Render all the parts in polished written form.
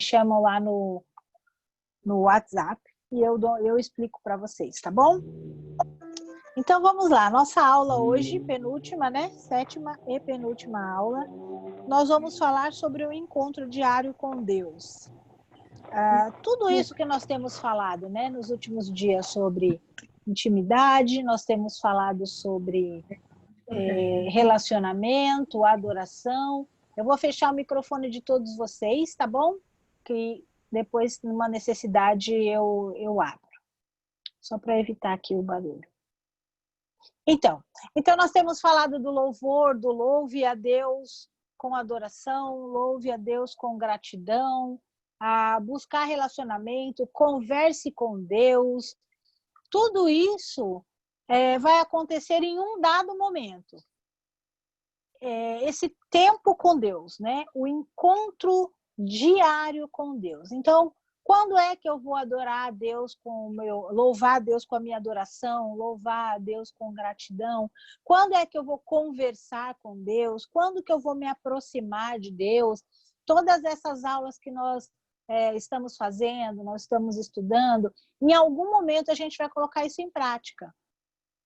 chamam lá no WhatsApp e eu explico para vocês, tá bom? Então vamos lá, nossa aula hoje, penúltima, né? 7ª e penúltima aula. Nós vamos falar sobre o encontro diário com Deus. Tudo isso que nós temos falado, né, nos últimos dias sobre intimidade, nós temos falado sobre relacionamento, adoração. Eu vou fechar o microfone de todos vocês, tá bom? Que depois, numa necessidade, eu abro. Só para evitar aqui o barulho. Então, nós temos falado do louvor, do louve a Deus com adoração, louve a Deus com gratidão, a buscar relacionamento, converse com Deus. Tudo isso vai acontecer em um dado momento. Esse tempo com Deus, né? O encontro diário com Deus. Então, quando é que eu vou adorar a Deus louvar a Deus com a minha adoração, louvar a Deus com gratidão? Quando é que eu vou conversar com Deus? Quando que eu vou me aproximar de Deus? Todas essas aulas que nós estamos fazendo, nós estamos estudando, em algum momento a gente vai colocar isso em prática.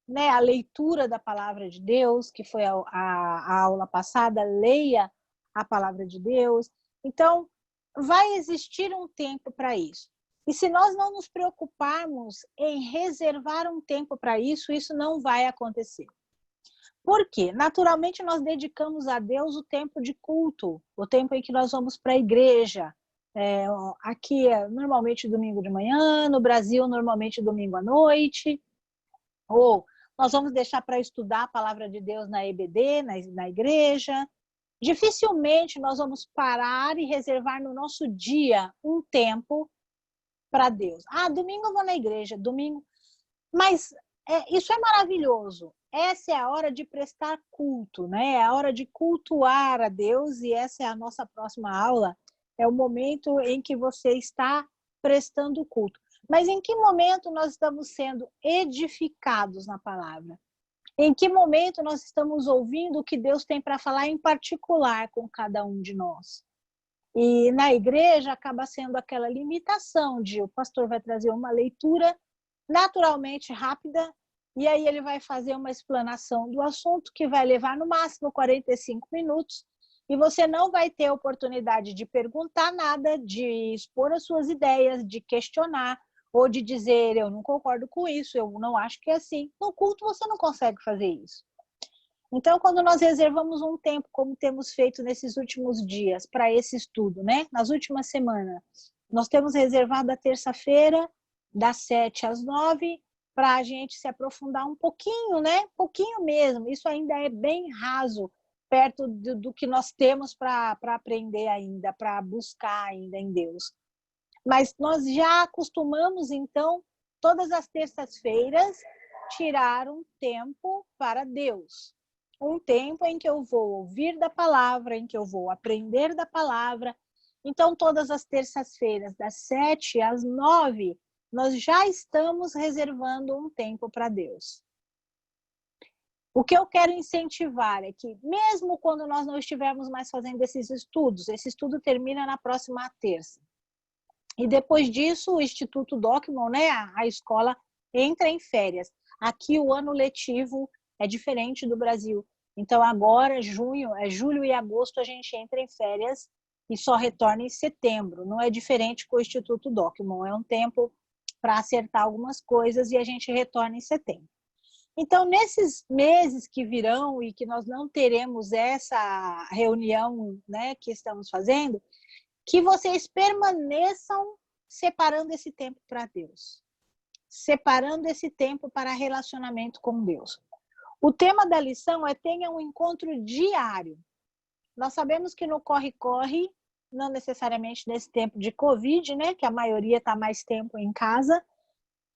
Né? A leitura da palavra de Deus, que foi a aula passada, leia a palavra de Deus. Então, vai existir um tempo para isso. E se nós não nos preocuparmos em reservar um tempo para isso, isso não vai acontecer. Por quê? Naturalmente, nós dedicamos a Deus o tempo de culto, o tempo em que nós vamos para a igreja. Aqui é normalmente domingo de manhã, no Brasil, normalmente domingo à noite. Ou nós vamos deixar para estudar a palavra de Deus na EBD, na igreja. Dificilmente nós vamos parar e reservar no nosso dia um tempo para Deus. Domingo eu vou na igreja, domingo. Mas isso é maravilhoso. Essa é a hora de prestar culto, né? É a hora de cultuar a Deus, e essa é a nossa próxima aula. É o momento em que você está prestando culto. Mas em que momento nós estamos sendo edificados na palavra? Em que momento nós estamos ouvindo o que Deus tem para falar em particular com cada um de nós? E na igreja acaba sendo aquela limitação de o pastor vai trazer uma leitura naturalmente rápida e aí ele vai fazer uma explanação do assunto que vai levar no máximo 45 minutos e você não vai ter oportunidade de perguntar nada, de expor as suas ideias, de questionar, ou de dizer, eu não concordo com isso, eu não acho que é assim. No culto você não consegue fazer isso. Então, quando nós reservamos um tempo, como temos feito nesses últimos dias, para esse estudo, né? Nas últimas semanas, nós temos reservado a terça-feira, das 7 às 9, para a gente se aprofundar um pouquinho, né? Pouquinho mesmo. Isso ainda é bem raso, perto do que nós temos para aprender ainda, para buscar ainda em Deus. Mas nós já acostumamos, então, todas as terças-feiras, tirar um tempo para Deus. Um tempo em que eu vou ouvir da palavra, em que eu vou aprender da palavra. Então, todas as terças-feiras, das 7 às 9, nós já estamos reservando um tempo para Deus. O que eu quero incentivar é que, mesmo quando nós não estivermos mais fazendo esses estudos, esse estudo termina na próxima terça. E depois disso, o Instituto Dockman, né, a escola, entra em férias. Aqui o ano letivo é diferente do Brasil. Então agora, julho e agosto, a gente entra em férias e só retorna em setembro. Não é diferente com o Instituto Dockman. É um tempo para acertar algumas coisas e a gente retorna em setembro. Então, nesses meses que virão e que nós não teremos essa reunião, né, que estamos fazendo, que vocês permaneçam separando esse tempo para Deus. Separando esse tempo para relacionamento com Deus. O tema da lição é tenha um encontro diário. Nós sabemos que no corre-corre, não necessariamente nesse tempo de Covid, né, que a maioria está mais tempo em casa,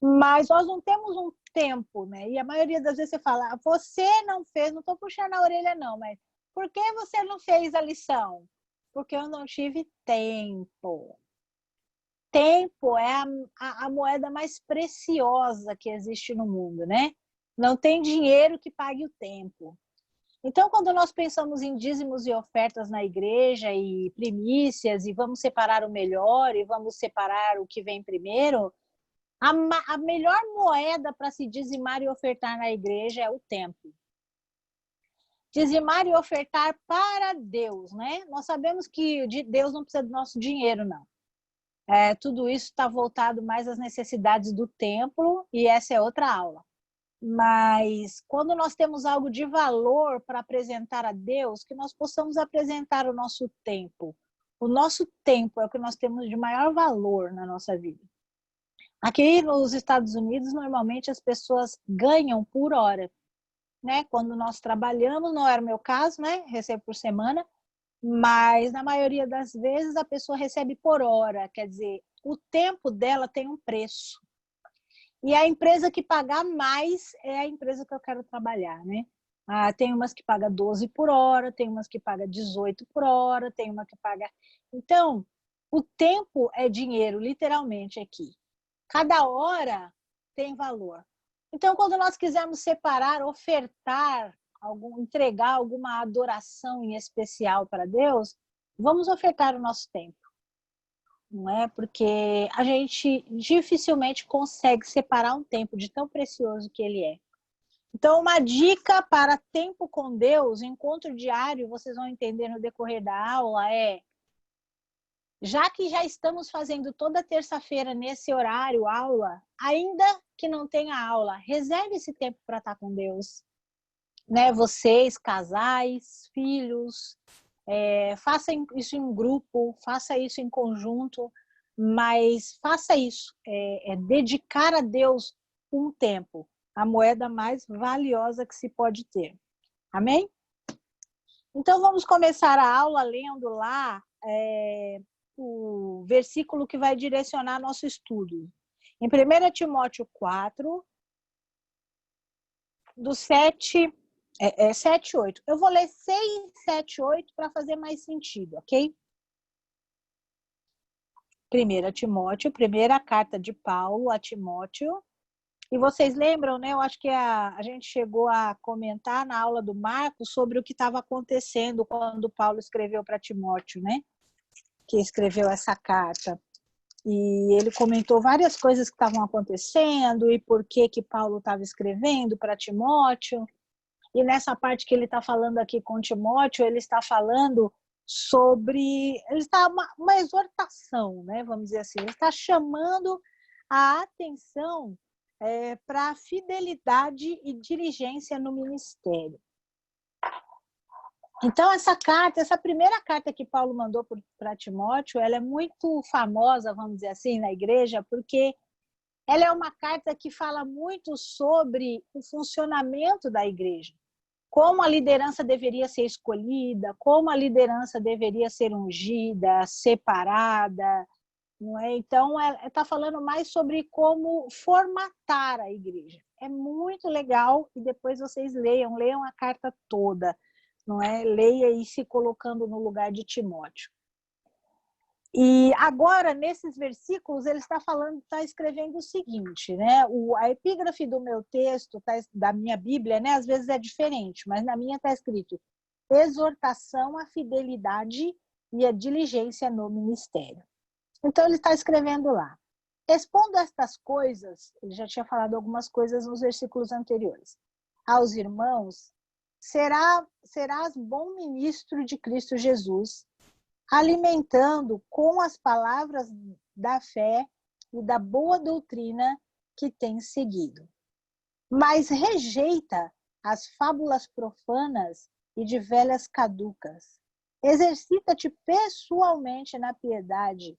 mas nós não temos um tempo, né? E a maioria das vezes você fala, você não fez, não estou puxando a orelha não, mas por que você não fez a lição? Porque eu não tive tempo. Tempo é a moeda mais preciosa que existe no mundo, né? Não tem dinheiro que pague o tempo. Então, quando nós pensamos em dízimos e ofertas na igreja e primícias, e vamos separar o melhor e vamos separar o que vem primeiro, a melhor moeda para se dizimar e ofertar na igreja é o tempo. Dizimar e ofertar para Deus, né? Nós sabemos que Deus não precisa do nosso dinheiro, não. Tudo isso está voltado mais às necessidades do templo, e essa é outra aula. Mas quando nós temos algo de valor para apresentar a Deus, que nós possamos apresentar o nosso tempo. O nosso tempo é o que nós temos de maior valor na nossa vida. Aqui nos Estados Unidos, normalmente as pessoas ganham por hora, né? Quando nós trabalhamos, não era o meu caso, né? Recebo por semana, mas na maioria das vezes a pessoa recebe por hora, quer dizer, o tempo dela tem um preço. E a empresa que pagar mais é a empresa que eu quero trabalhar, né? Tem umas que paga 12 por hora, tem umas que paga 18 por hora, tem uma que paga... Então, o tempo é dinheiro, literalmente, aqui. Cada hora tem valor. Então, quando nós quisermos separar, ofertar, entregar alguma adoração em especial para Deus, vamos ofertar o nosso tempo. Não é? Porque a gente dificilmente consegue separar um tempo de tão precioso que ele é. Então, uma dica para tempo com Deus, encontro diário, vocês vão entender no decorrer da aula, já que já estamos fazendo toda terça-feira nesse horário aula, ainda que não tenha aula, reserve esse tempo para estar com Deus. Né? Vocês, casais, filhos, faça isso em grupo, faça isso em conjunto, mas faça isso, dedicar a Deus um tempo, a moeda mais valiosa que se pode ter. Amém? Então vamos começar a aula lendo lá o versículo que vai direcionar nosso estudo. Em 1 Timóteo 4, do 7 e 8. Eu vou ler 6, 7 e 8 para fazer mais sentido, ok? 1 Timóteo, primeira carta de Paulo a Timóteo. E vocês lembram, né? Eu acho que a gente chegou a comentar na aula do Marcos sobre o que estava acontecendo quando Paulo escreveu para Timóteo, né? Que escreveu essa carta. E ele comentou várias coisas que estavam acontecendo e por que Paulo estava escrevendo para Timóteo. E nessa parte que ele está falando aqui com Timóteo, ele está falando sobre... Ele está uma exortação, né? Vamos dizer assim. Ele está chamando a atenção para a fidelidade e diligência no ministério. Então, essa primeira carta que Paulo mandou para Timóteo, ela é muito famosa, vamos dizer assim, na igreja, porque ela é uma carta que fala muito sobre o funcionamento da igreja. Como a liderança deveria ser escolhida, como a liderança deveria ser ungida, separada. Não é? Então, está falando mais sobre como formatar a igreja. É muito legal e depois vocês leiam a carta toda. Não é? Leia e se colocando no lugar de Timóteo. E agora, nesses versículos, ele está escrevendo o seguinte, né? A epígrafe do meu texto, da minha Bíblia, né? Às vezes é diferente, mas na minha está escrito exortação à fidelidade e à diligência no ministério. Então, ele está escrevendo lá. Expondo estas coisas, ele já tinha falado algumas coisas nos versículos anteriores, aos irmãos, serás bom ministro de Cristo Jesus, alimentando com as palavras da fé e da boa doutrina que tens seguido. Mas rejeita as fábulas profanas e de velhas caducas. Exercita-te pessoalmente na piedade,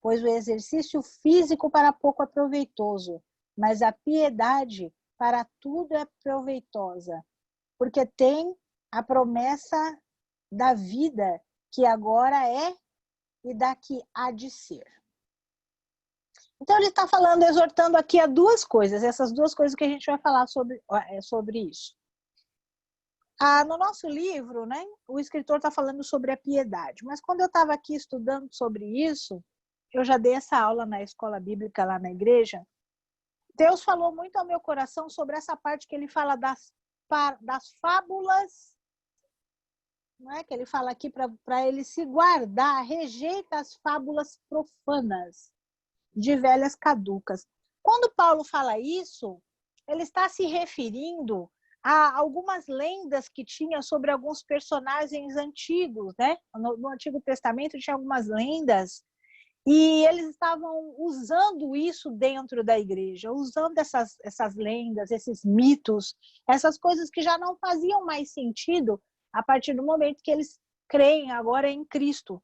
pois o exercício físico para pouco é proveitoso, mas a piedade para tudo é proveitosa, porque tem a promessa da vida que agora é e da que há de ser. Então ele está falando, exortando aqui a duas coisas, essas duas coisas que a gente vai falar sobre isso. No nosso livro, né, o escritor está falando sobre a piedade, mas quando eu estava aqui estudando sobre isso, eu já dei essa aula na escola bíblica lá na igreja, Deus falou muito ao meu coração sobre essa parte que ele fala das fábulas não é? Que ele fala aqui para ele se guardar, rejeita as fábulas profanas de velhas caducas. Quando Paulo fala isso, ele está se referindo a algumas lendas que tinha sobre alguns personagens antigos, né? No Antigo Testamento tinha algumas lendas e eles estavam usando isso dentro da igreja, usando essas lendas, esses mitos, essas coisas que já não faziam mais sentido a partir do momento que eles creem agora em Cristo,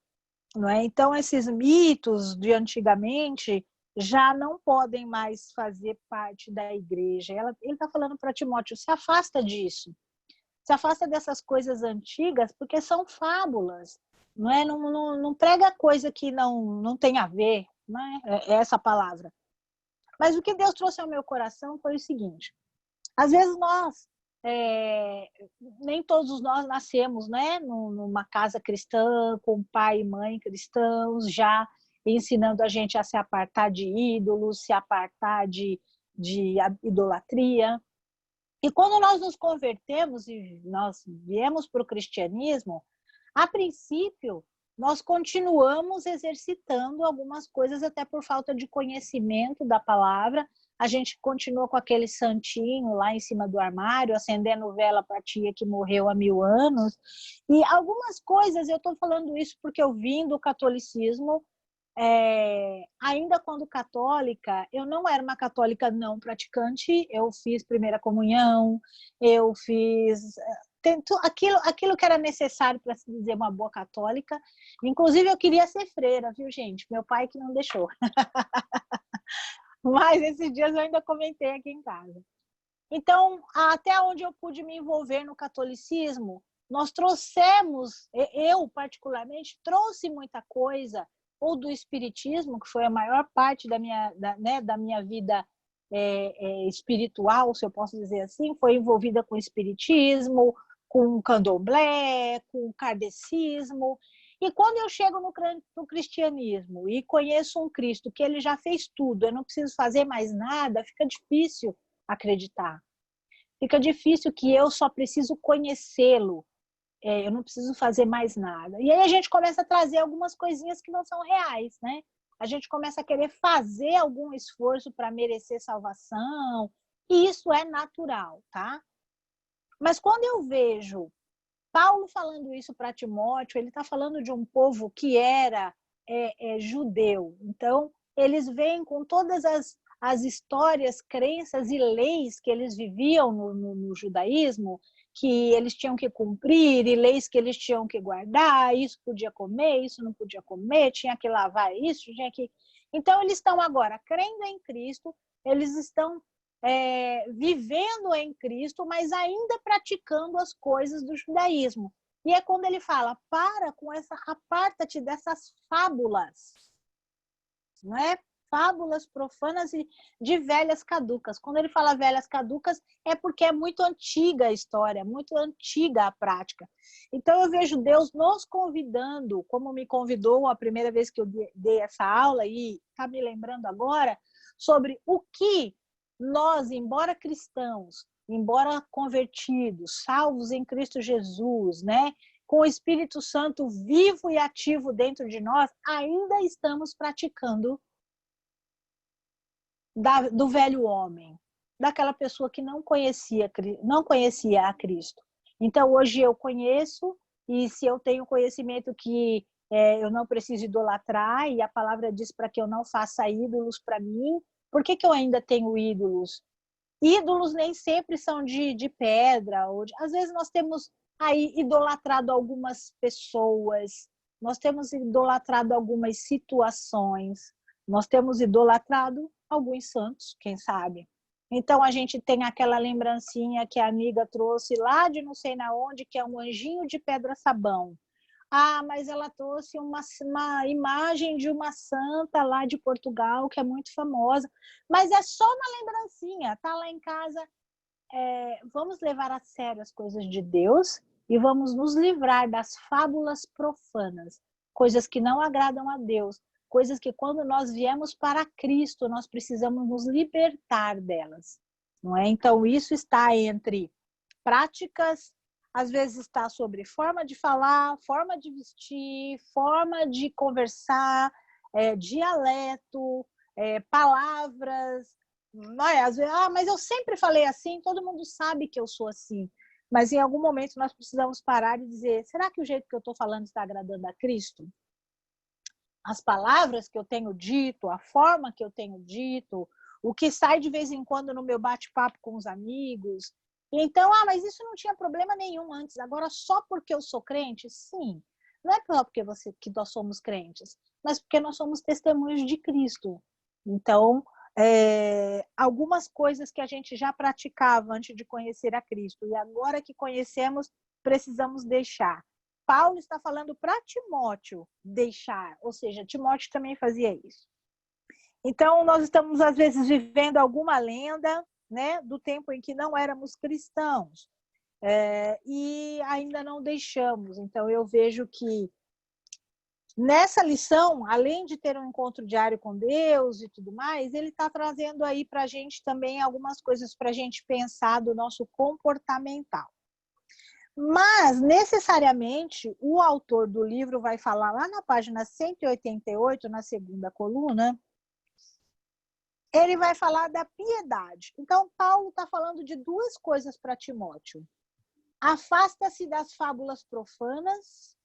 não é? Então, esses mitos de antigamente já não podem mais fazer parte da igreja. Ele está falando para Timóteo, se afasta disso. Se afasta dessas coisas antigas, porque são fábulas. Não, é? Não prega coisa que não tem a ver, não é essa palavra. Mas o que Deus trouxe ao meu coração foi o seguinte. Às vezes nem todos nós nascemos, né, numa casa cristã, com pai e mãe cristãos, já ensinando a gente a se apartar de ídolos, se apartar de idolatria. E quando nós nos convertemos e nós viemos para o cristianismo, a princípio, nós continuamos exercitando algumas coisas, até por falta de conhecimento da palavra. A gente continua com aquele santinho lá em cima do armário, acendendo vela para a tia que morreu há 1000 anos. E algumas coisas, eu estou falando isso porque eu vim do catolicismo, ainda quando católica, eu não era uma católica não praticante, eu fiz primeira comunhão, eu fiz aquilo que era necessário para se dizer uma boa católica. Inclusive, eu queria ser freira, viu, gente? Meu pai que não deixou. Mas esses dias eu ainda comentei aqui em casa. Então, até onde eu pude me envolver no catolicismo, nós trouxemos, eu particularmente, trouxe muita coisa, ou do espiritismo, que foi a maior parte da minha vida espiritual, se eu posso dizer assim, foi envolvida com espiritismo, com candomblé, com kardecismo. E quando eu chego no cristianismo e conheço um Cristo que ele já fez tudo, eu não preciso fazer mais nada, fica difícil acreditar. Fica difícil que eu só preciso conhecê-lo, eu não preciso fazer mais nada. E aí a gente começa a trazer algumas coisinhas que não são reais, né? A gente começa a querer fazer algum esforço para merecer salvação, e isso é natural, tá? Mas quando eu vejo Paulo falando isso para Timóteo, ele está falando de um povo que era judeu. Então, eles vêm com todas as histórias, crenças e leis que eles viviam no judaísmo, que eles tinham que cumprir, e leis que eles tinham que guardar, isso podia comer, isso não podia comer, tinha que lavar isso, tinha que... Então, eles estão agora crendo em Cristo, eles estão vivendo em Cristo, mas ainda praticando as coisas do judaísmo. E é quando ele fala, aparta-te dessas fábulas, não é? Fábulas profanas e de velhas caducas. Quando ele fala velhas caducas, é porque é muito antiga a história, muito antiga a prática. Então eu vejo Deus nos convidando, como me convidou a primeira vez que eu dei essa aula, e está me lembrando agora, sobre o que nós, embora cristãos, embora convertidos, salvos em Cristo Jesus, né, com o Espírito Santo vivo e ativo dentro de nós, ainda estamos praticando do velho homem, daquela pessoa que não conhecia a Cristo. Então, hoje eu conheço, e se eu tenho conhecimento que eu não preciso idolatrar, e a palavra diz para que eu não faça ídolos para mim, por que eu ainda tenho ídolos? Ídolos nem sempre são de pedra. Às vezes nós temos aí idolatrado algumas pessoas, nós temos idolatrado algumas situações, nós temos idolatrado alguns santos, quem sabe. Então a gente tem aquela lembrancinha que a amiga trouxe lá de não sei na onde, que é um anjinho de pedra-sabão. Ah, mas ela trouxe uma imagem de uma santa lá de Portugal, que é muito famosa. Mas é só uma lembrancinha, tá lá em casa. Vamos levar a sério as coisas de Deus e vamos nos livrar das fábulas profanas, coisas que não agradam a Deus, coisas que quando nós viemos para Cristo, nós precisamos nos libertar delas. Não é? Então, isso está entre práticas às vezes está sobre forma de falar, forma de vestir, forma de conversar, dialeto, palavras. Não é? Às vezes, mas eu sempre falei assim, todo mundo sabe que eu sou assim. Mas em algum momento nós precisamos parar e dizer, será que o jeito que eu estou falando está agradando a Cristo? As palavras que eu tenho dito, a forma que eu tenho dito, o que sai de vez em quando no meu bate-papo com os amigos. Então, mas isso não tinha problema nenhum antes. Agora, só porque eu sou crente? Sim. Não é só porque que nós somos crentes, mas porque nós somos testemunhos de Cristo. Então, algumas coisas que a gente já praticava antes de conhecer a Cristo e agora que conhecemos, precisamos deixar. Paulo está falando para Timóteo deixar, ou seja, Timóteo também fazia isso. Então, nós estamos, às vezes, vivendo alguma lenda, né, do tempo em que não éramos cristãos, e ainda não deixamos. Então, eu vejo que nessa lição, além de ter um encontro diário com Deus e tudo mais, ele está trazendo aí para a gente também algumas coisas para a gente pensar do nosso comportamental. Mas, necessariamente, o autor do livro vai falar lá na página 188, na segunda coluna, ele vai falar da piedade. Então, Paulo está falando de duas coisas para Timóteo. Afasta-se das fábulas profanas,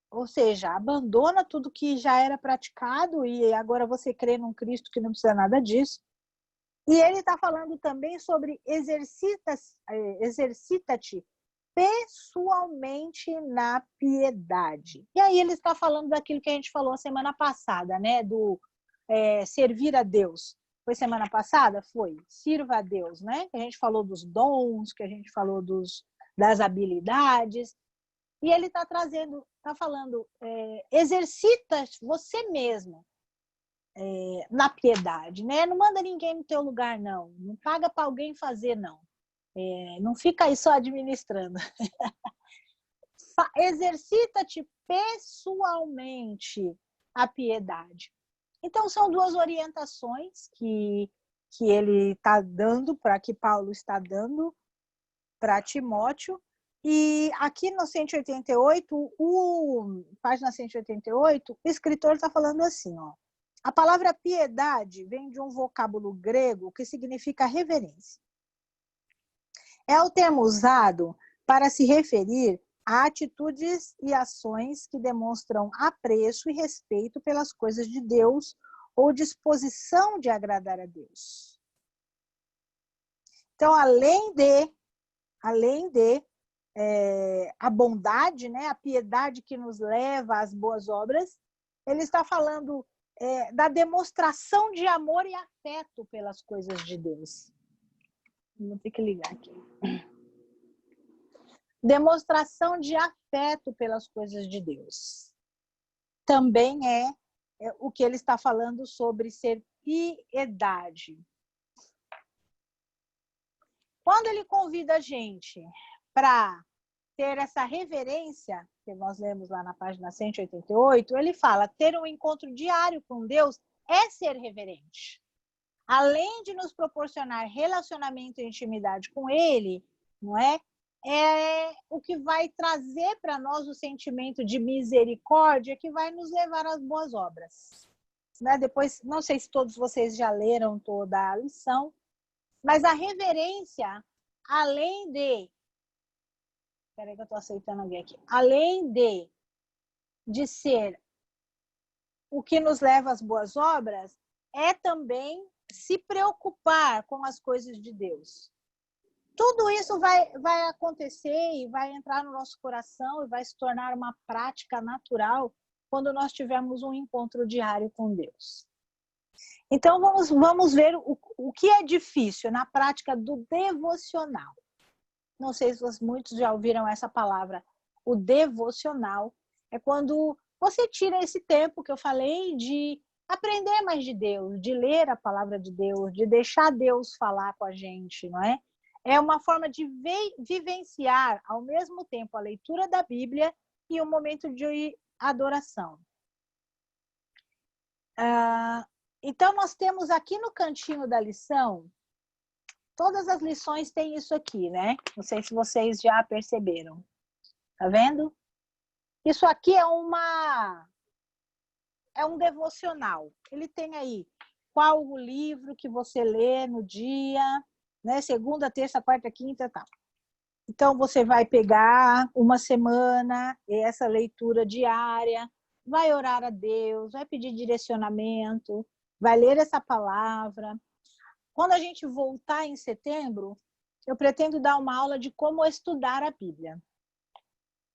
ou seja, abandona tudo que já era praticado e agora você crê num Cristo que não precisa nada disso. E ele está falando também sobre exercita-te pessoalmente na piedade. E aí ele está falando daquilo que a gente falou a semana passada, né? Do servir a Deus. Foi semana passada? Foi. Sirva a Deus, né? Que a gente falou dos dons, que a gente falou das habilidades. E ele está trazendo, está falando, exercita você mesmo na piedade, né? Não manda ninguém no teu lugar, não. Não paga para alguém fazer, não. Não fica aí só administrando. Exercita-te pessoalmente a piedade. Então, são duas orientações que ele está dando, que Paulo está dando para Timóteo. E aqui no 188, página 188, o escritor está falando assim, ó. A palavra piedade vem de um vocábulo grego que significa reverência. É o termo usado para se referir a atitudes e ações que demonstram apreço e respeito pelas coisas de Deus ou disposição de agradar a Deus. Então, além de a bondade, né, a piedade que nos leva às boas obras, ele está falando da demonstração de amor e afeto pelas coisas de Deus. Vou ter que ligar aqui. Demonstração de afeto pelas coisas de Deus. Também é o que ele está falando sobre ser piedade. Quando ele convida a gente para ter essa reverência, que nós lemos lá na página 188, ele fala, ter um encontro diário com Deus é ser reverente. Além de nos proporcionar relacionamento e intimidade com Ele, não é? É o que vai trazer para nós o sentimento de misericórdia que vai nos levar às boas obras. Né? Depois, não sei se todos vocês já leram toda a lição, mas a reverência, além de... Espera aí que eu estou aceitando alguém aqui. Além de ser o que nos leva às boas obras, é também se preocupar com as coisas de Deus. Tudo isso vai acontecer e vai entrar no nosso coração e vai se tornar uma prática natural quando nós tivermos um encontro diário com Deus. Então, vamos ver o que é difícil na prática do devocional. Não sei se muitos já ouviram essa palavra. O devocional é quando você tira esse tempo que eu falei de aprender mais de Deus, de ler a palavra de Deus, de deixar Deus falar com a gente, não é? É uma forma de vivenciar ao mesmo tempo a leitura da Bíblia e um momento de adoração. Então, nós temos aqui no cantinho da lição Todas as lições têm isso aqui, né? Não sei se vocês já perceberam. Tá vendo? Isso aqui é um devocional. Ele tem aí qual o livro que você lê no dia, né? Segunda, terça, quarta, quinta, tal. Então, você vai pegar uma semana, essa leitura diária, vai orar a Deus, vai pedir direcionamento, vai ler essa palavra. Quando a gente voltar em setembro, eu pretendo dar uma aula de como estudar a Bíblia.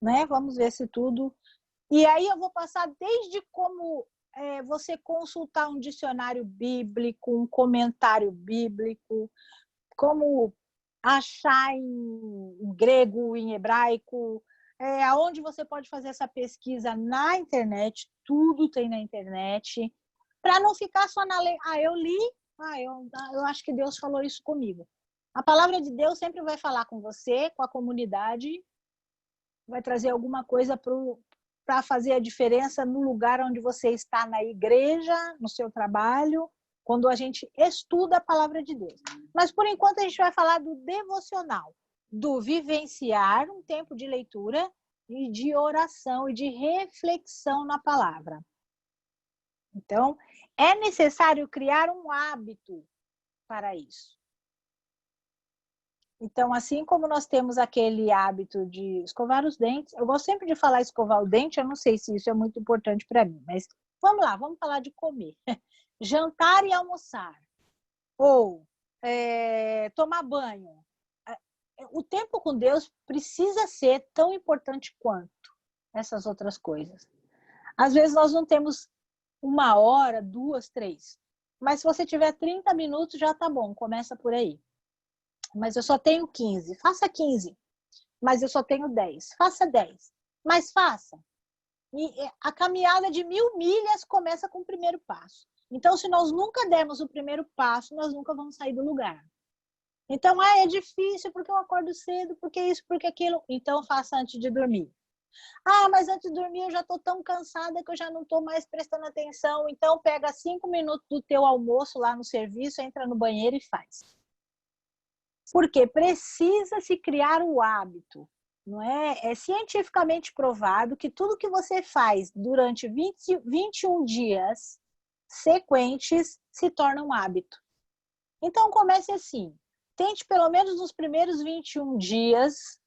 Né? Vamos ver se tudo... E aí eu vou passar desde como você consultar um dicionário bíblico, um comentário bíblico, como achar em grego, em hebraico, aonde você pode fazer essa pesquisa na internet, tudo tem na internet, para não ficar só na lei. Eu li, eu acho que Deus falou isso comigo. A palavra de Deus sempre vai falar com você, com a comunidade, vai trazer alguma coisa para fazer a diferença no lugar onde você está, na igreja, no seu trabalho, quando a gente estuda a palavra de Deus. Mas, por enquanto, a gente vai falar do devocional, do vivenciar um tempo de leitura e de oração e de reflexão na palavra. Então, é necessário criar um hábito para isso. Então, assim como nós temos aquele hábito de escovar os dentes, eu gosto sempre de falar escovar o dente, eu não sei se isso é muito importante para mim, mas vamos lá, vamos falar de comer. Jantar e almoçar, ou tomar banho. O tempo com Deus precisa ser tão importante quanto essas outras coisas. Às vezes nós não temos 1 hora, 2, 3, mas se você tiver 30 minutos já tá bom, começa por aí. Mas eu só tenho 15, faça 15. Mas eu só tenho 10, faça 10. Mas faça. E a caminhada de 1000 milhas começa com o primeiro passo. Então, se nós nunca dermos o primeiro passo, nós nunca vamos sair do lugar. Então, é difícil porque eu acordo cedo, porque isso, porque aquilo. Então, faça antes de dormir. Mas antes de dormir eu já estou tão cansada que eu já não estou mais prestando atenção. Então, pega 5 minutos do teu almoço lá no serviço, entra no banheiro e faz. Porque precisa se criar o hábito, não é? É cientificamente provado que tudo que você faz durante 21 dias sequentes se torna um hábito. Então comece assim, tente pelo menos nos primeiros 21 dias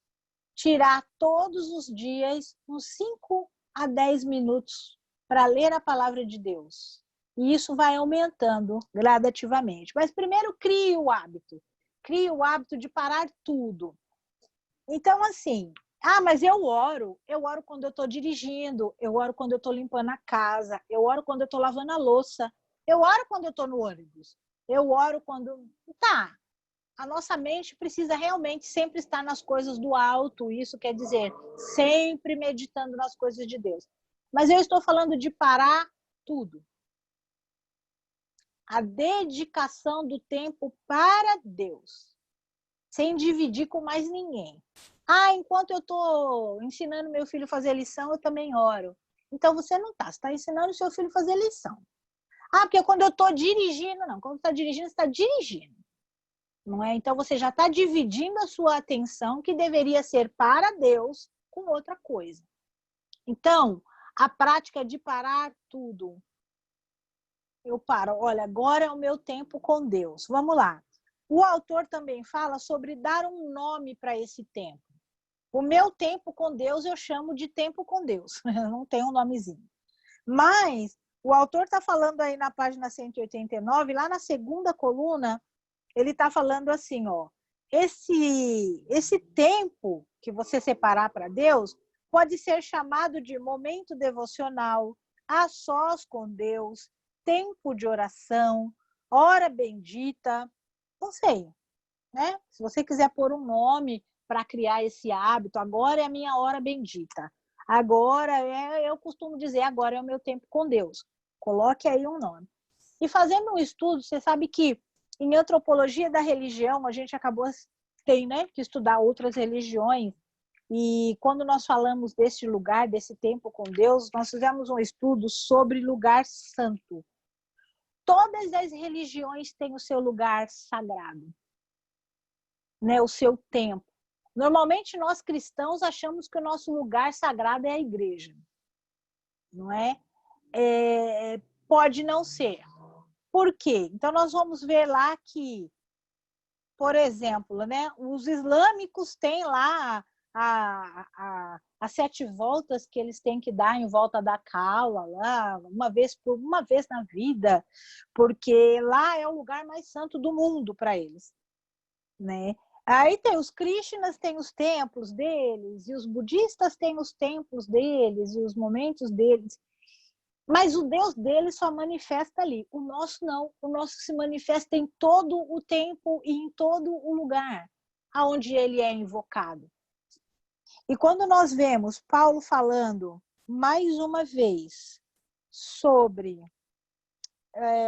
tirar todos os dias uns 5 a 10 minutos para ler a palavra de Deus. E isso vai aumentando gradativamente. Mas primeiro crie o hábito. Crie o hábito de parar tudo. Então, assim, mas eu oro quando eu estou dirigindo, eu oro quando eu estou limpando a casa, eu oro quando eu estou lavando a louça, eu oro quando eu estou no ônibus, eu oro quando... A nossa mente precisa realmente sempre estar nas coisas do alto, isso quer dizer, sempre meditando nas coisas de Deus. Mas eu estou falando de parar tudo. A dedicação do tempo para Deus, sem dividir com mais ninguém. Enquanto eu estou ensinando meu filho a fazer lição, eu também oro. Então você não está, você está ensinando o seu filho a fazer lição. Porque quando eu estou dirigindo, não, quando você está dirigindo, você está dirigindo. Não é? Então você já está dividindo a sua atenção, que deveria ser para Deus, com outra coisa. Então, a prática de parar tudo. Eu paro, olha, agora é o meu tempo com Deus. Vamos lá. O autor também fala sobre dar um nome para esse tempo. O meu tempo com Deus eu chamo de tempo com Deus. Não tem um nomezinho. Mas o autor está falando aí na página 189, lá na segunda coluna, ele está falando assim, esse tempo que você separar para Deus pode ser chamado de momento devocional, a sós com Deus, tempo de oração, hora bendita, não sei, né? Se você quiser pôr um nome para criar esse hábito, agora é a minha hora bendita. Agora, eu costumo dizer, agora é o meu tempo com Deus. Coloque aí um nome. E fazendo um estudo, você sabe que em antropologia da religião, a gente tem, né, que estudar outras religiões. E quando nós falamos desse lugar, desse tempo com Deus, nós fizemos um estudo sobre lugar santo. Todas as religiões têm o seu lugar sagrado. né, o seu tempo. Normalmente nós cristãos achamos que o nosso lugar sagrado é a igreja, não é? Pode não ser. Por quê? Então nós vamos ver lá que, por exemplo, né, os islâmicos têm lá as 7 voltas que eles têm que dar em volta da Kaaba, lá, uma vez na vida, porque lá é o lugar mais santo do mundo para eles, né? Aí tem os Krishnas, têm os templos deles, e os budistas têm os templos deles, e os momentos deles. Mas o Deus deles só manifesta ali. O nosso não. O nosso se manifesta em todo o tempo e em todo o lugar aonde ele é invocado. E quando nós vemos Paulo falando mais uma vez sobre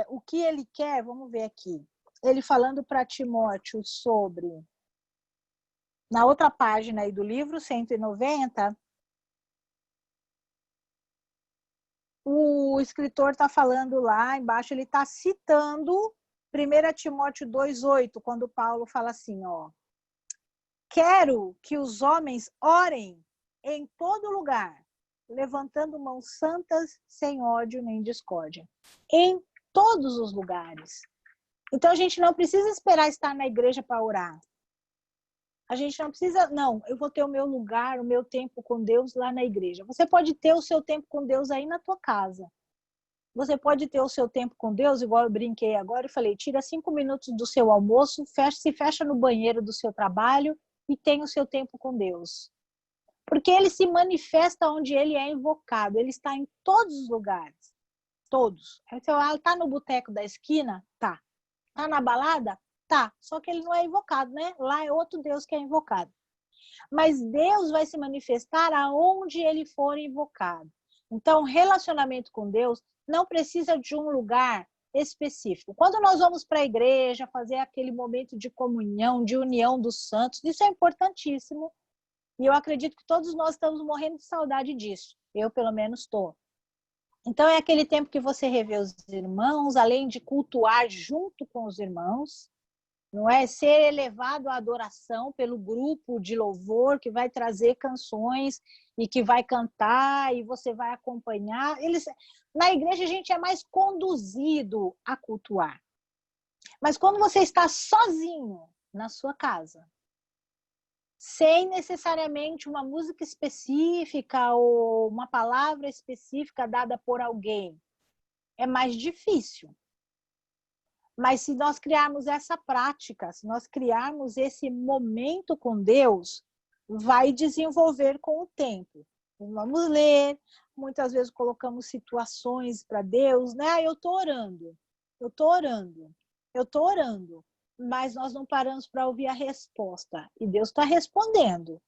o que ele quer, vamos ver aqui. Ele falando para Timóteo sobre, na outra página aí do livro, 190, o escritor está falando lá embaixo, ele está citando 1 Timóteo 2,8, quando Paulo fala assim, ó, quero que os homens orem em todo lugar, levantando mãos santas, sem ódio nem discórdia. Em todos os lugares. Então, a gente não precisa esperar estar na igreja para orar. A gente não precisa, não, eu vou ter o meu lugar, o meu tempo com Deus lá na igreja. Você pode ter o seu tempo com Deus aí na tua casa. Você pode ter o seu tempo com Deus, igual eu brinquei agora e falei, tira 5 minutos do seu almoço, se fecha no banheiro do seu trabalho e tem o seu tempo com Deus. Porque ele se manifesta onde ele é invocado, ele está em todos os lugares. Todos. Então, tá no boteco da esquina? Tá. Tá na balada? Tá. Só que ele não é invocado, né? Lá é outro Deus que é invocado. Mas Deus vai se manifestar aonde ele for invocado. Então, relacionamento com Deus não precisa de um lugar específico. Quando nós vamos para a igreja, fazer aquele momento de comunhão, de união dos santos, isso é importantíssimo. E eu acredito que todos nós estamos morrendo de saudade disso. Eu, pelo menos, estou. Então, é aquele tempo que você revê os irmãos, além de cultuar junto com os irmãos, não é? Ser elevado à adoração pelo grupo de louvor que vai trazer canções e que vai cantar e você vai acompanhar. Na igreja, a gente é mais conduzido a cultuar. Mas quando você está sozinho na sua casa, sem necessariamente uma música específica ou uma palavra específica dada por alguém, é mais difícil. Mas se nós criarmos essa prática, se nós criarmos esse momento com Deus, vai desenvolver com o tempo. Vamos ler, muitas vezes colocamos situações para Deus, né? Eu estou orando, mas nós não paramos para ouvir a resposta. E Deus está respondendo,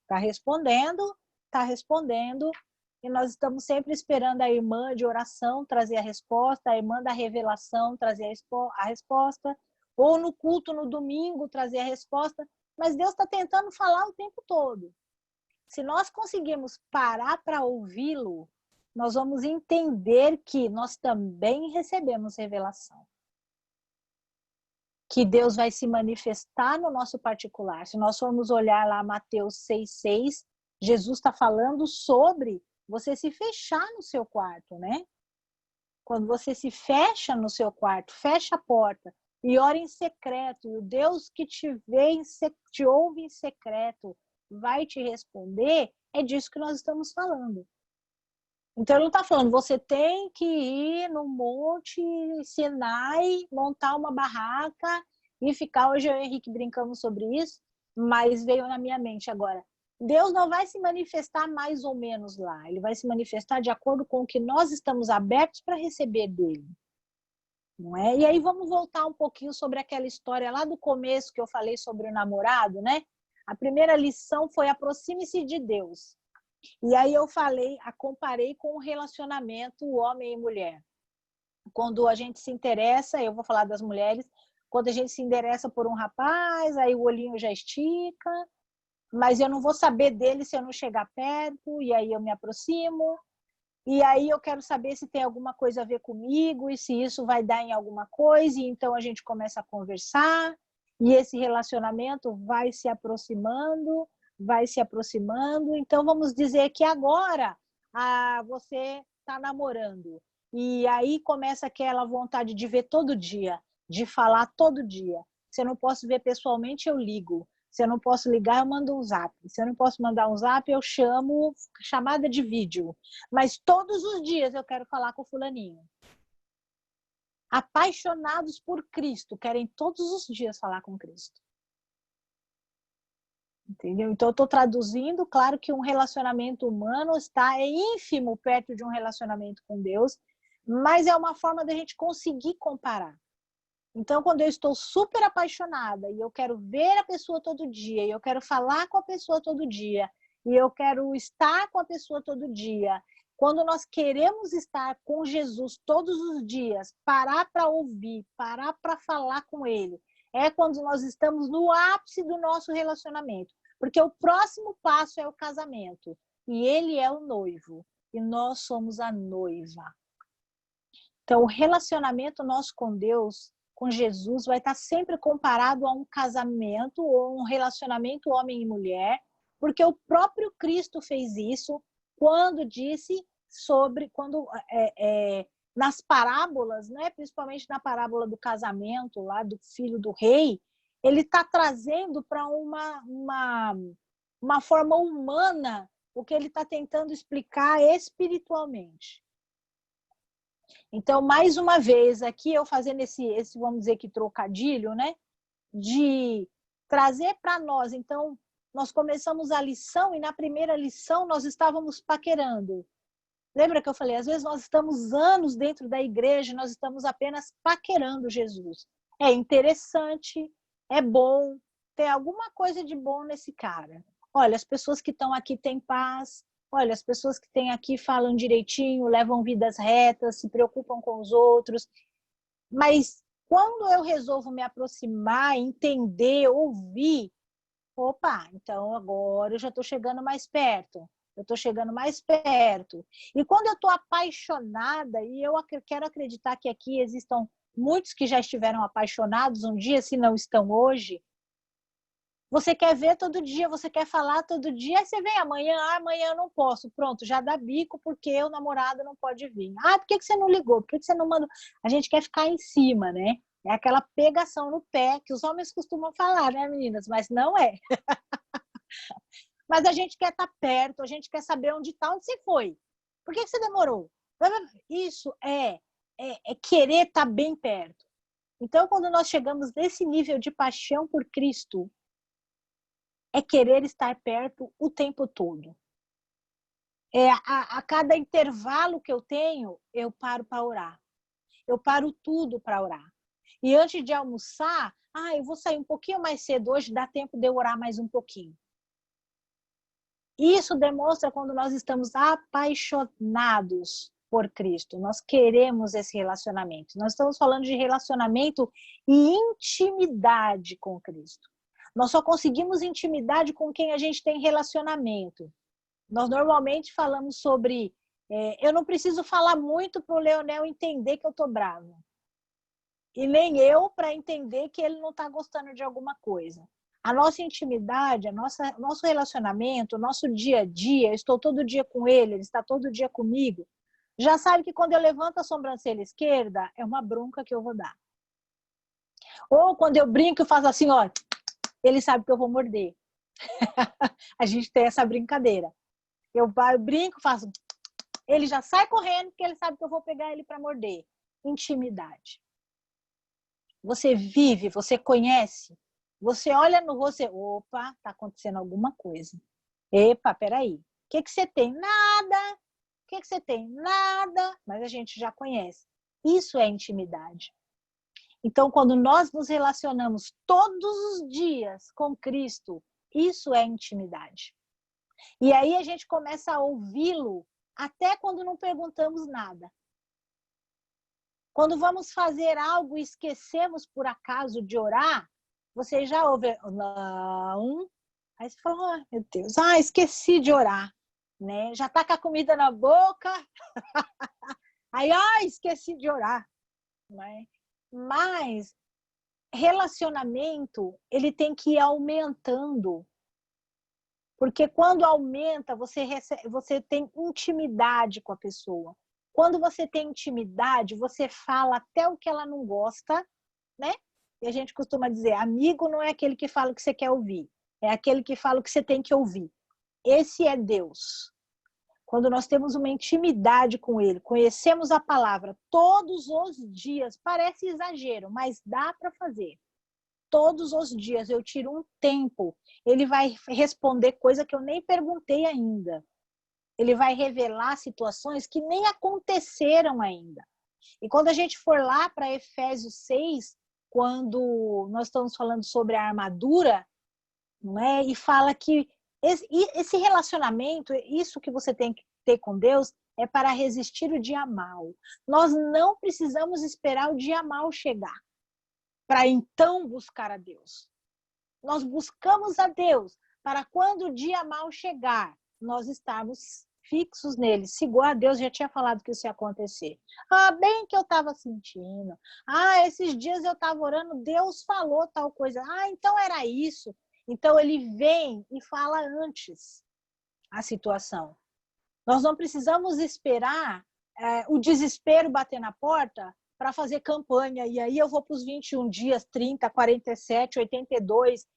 e nós estamos sempre esperando a irmã de oração trazer a resposta, a irmã da revelação trazer a resposta, ou no culto no domingo trazer a resposta, mas Deus está tentando falar o tempo todo. Se nós conseguirmos parar para ouvi-lo, nós vamos entender que nós também recebemos revelação. Que Deus vai se manifestar no nosso particular. Se nós formos olhar lá Mateus 6,6, Jesus está falando sobre você se fechar no seu quarto, né? Quando você se fecha no seu quarto, fecha a porta e ora em secreto, e o Deus que te vê, te ouve em secreto, vai te responder, é disso que nós estamos falando. Então, ele não está falando, você tem que ir no Monte Sinai, montar uma barraca e ficar. Hoje eu e o Henrique brincamos sobre isso, mas veio na minha mente agora. Deus não vai se manifestar mais ou menos lá, ele vai se manifestar de acordo com o que nós estamos abertos para receber dele. Não é? E aí vamos voltar um pouquinho sobre aquela história lá do começo que eu falei sobre o namorado, né? A primeira lição foi aproxime-se de Deus. E aí eu comparei com o relacionamento homem e mulher. Quando a gente se interessa, eu vou falar das mulheres, quando a gente se interessa por um rapaz, aí o olhinho já estica, mas eu não vou saber dele se eu não chegar perto, e aí eu me aproximo, e aí eu quero saber se tem alguma coisa a ver comigo, e se isso vai dar em alguma coisa, e então a gente começa a conversar, E esse relacionamento vai se aproximando, vai se aproximando. Então, vamos dizer que agora você está namorando. E aí começa aquela vontade de ver todo dia, de falar todo dia. Se eu não posso ver pessoalmente, eu ligo. Se eu não posso ligar, eu mando um zap. Se eu não posso mandar um zap, eu chamo chamada de vídeo. Mas todos os dias eu quero falar com o fulaninho. Apaixonados por Cristo, querem todos os dias falar com Cristo. Entendeu? Então, eu estou traduzindo, claro que um relacionamento humano está ínfimo perto de um relacionamento com Deus, mas é uma forma da gente conseguir comparar. Então, quando eu estou super apaixonada e eu quero ver a pessoa todo dia, e eu quero falar com a pessoa todo dia, e eu quero estar com a pessoa todo dia, quando nós queremos estar com Jesus todos os dias, parar para ouvir, parar para falar com Ele, é quando nós estamos no ápice do nosso relacionamento. Porque o próximo passo é o casamento. E Ele é o noivo. E nós somos a noiva. Então, o relacionamento nosso com Deus, com Jesus, vai estar sempre comparado a um casamento ou um relacionamento homem e mulher, porque o próprio Cristo fez isso quando disse nas parábolas, né, principalmente na parábola do casamento, lá do filho do rei, ele está trazendo para uma forma humana o que ele está tentando explicar espiritualmente. Então, mais uma vez, aqui eu fazendo esse vamos dizer que trocadilho, né? De trazer para nós. Então, nós começamos a lição e na primeira lição nós estávamos paquerando. Lembra que eu falei? Às vezes nós estamos anos dentro da igreja, nós estamos apenas paquerando Jesus. É interessante, é bom, tem alguma coisa de bom nesse cara. Olha, as pessoas que estão aqui têm paz. Olha, as pessoas que têm aqui falam direitinho, levam vidas retas, se preocupam com os outros. Mas quando eu resolvo me aproximar, entender, ouvir, opa, então agora eu já estou chegando mais perto. Eu estou chegando mais perto. E quando eu estou apaixonada, e eu quero acreditar que aqui existam muitos que já estiveram apaixonados um dia, se não estão hoje, você quer ver todo dia, você quer falar todo dia, aí você vem amanhã, amanhã eu não posso, pronto, já dá bico porque o namorado não pode vir. Por que você não ligou? Por que você não mandou? A gente quer ficar em cima, né? É aquela pegação no pé que os homens costumam falar, né, meninas? Mas não é. Mas a gente quer estar perto, a gente quer saber onde está, onde você foi. Por que você demorou? Isso é querer estar bem perto. Então, quando nós chegamos nesse nível de paixão por Cristo, é querer estar perto o tempo todo. A cada intervalo que eu tenho, eu paro para orar. Eu paro tudo para orar. E antes de almoçar, eu vou sair um pouquinho mais cedo hoje, dá tempo de eu orar mais um pouquinho. Isso demonstra quando nós estamos apaixonados por Cristo. Nós queremos esse relacionamento. Nós estamos falando de relacionamento e intimidade com Cristo. Nós só conseguimos intimidade com quem a gente tem relacionamento. Nós normalmente falamos sobre... eu não preciso falar muito para o Leonel entender que eu estou brava. E nem eu para entender que ele não está gostando de alguma coisa. A nossa intimidade, nosso relacionamento, o nosso dia a dia, eu estou todo dia com ele, ele está todo dia comigo, já sabe que quando eu levanto a sobrancelha esquerda, é uma bronca que eu vou dar. Ou quando eu brinco e faço assim, ó, ele sabe que eu vou morder. A gente tem essa brincadeira. Eu brinco, faço... Ele já sai correndo porque ele sabe que eu vou pegar ele para morder. Intimidade. Você vive, você conhece, você olha no rosto e... Opa, tá acontecendo alguma coisa. Epa, peraí. O que você tem? Nada. O que você tem? Nada. Mas a gente já conhece. Isso é intimidade. Então, quando nós nos relacionamos todos os dias com Cristo, isso é intimidade. E aí a gente começa a ouvi-lo até quando não perguntamos nada. Quando vamos fazer algo e esquecemos por acaso de orar, você já ouve, não. Aí você fala, meu Deus, esqueci de orar. Né? Já tá com a comida na boca. Aí, esqueci de orar. Né? Mas relacionamento, ele tem que ir aumentando. Porque quando aumenta, você tem intimidade com a pessoa. Quando você tem intimidade, você fala até o que ela não gosta, né? E a gente costuma dizer, amigo não é aquele que fala o que você quer ouvir, é aquele que fala o que você tem que ouvir. Esse é Deus. Quando nós temos uma intimidade com Ele, conhecemos a palavra todos os dias, parece exagero, mas dá para fazer. Todos os dias eu tiro um tempo, ele vai responder coisa que eu nem perguntei ainda. Ele vai revelar situações que nem aconteceram ainda. E quando a gente for lá para Efésios 6, quando nós estamos falando sobre a armadura, não é? E fala que esse relacionamento, isso que você tem que ter com Deus, é para resistir o dia mal. Nós não precisamos esperar o dia mal chegar para então buscar a Deus. Nós buscamos a Deus para quando o dia mal chegar, nós estarmos fixos nele. Segundo a Deus, já tinha falado que isso ia acontecer. Ah, bem que eu estava sentindo. Ah, esses dias eu estava orando, Deus falou tal coisa. Ah, então era isso. Então ele vem e fala antes a situação. Nós não precisamos esperar o desespero bater na porta para fazer campanha, e aí eu vou para os 21 dias, 30, 47, 82.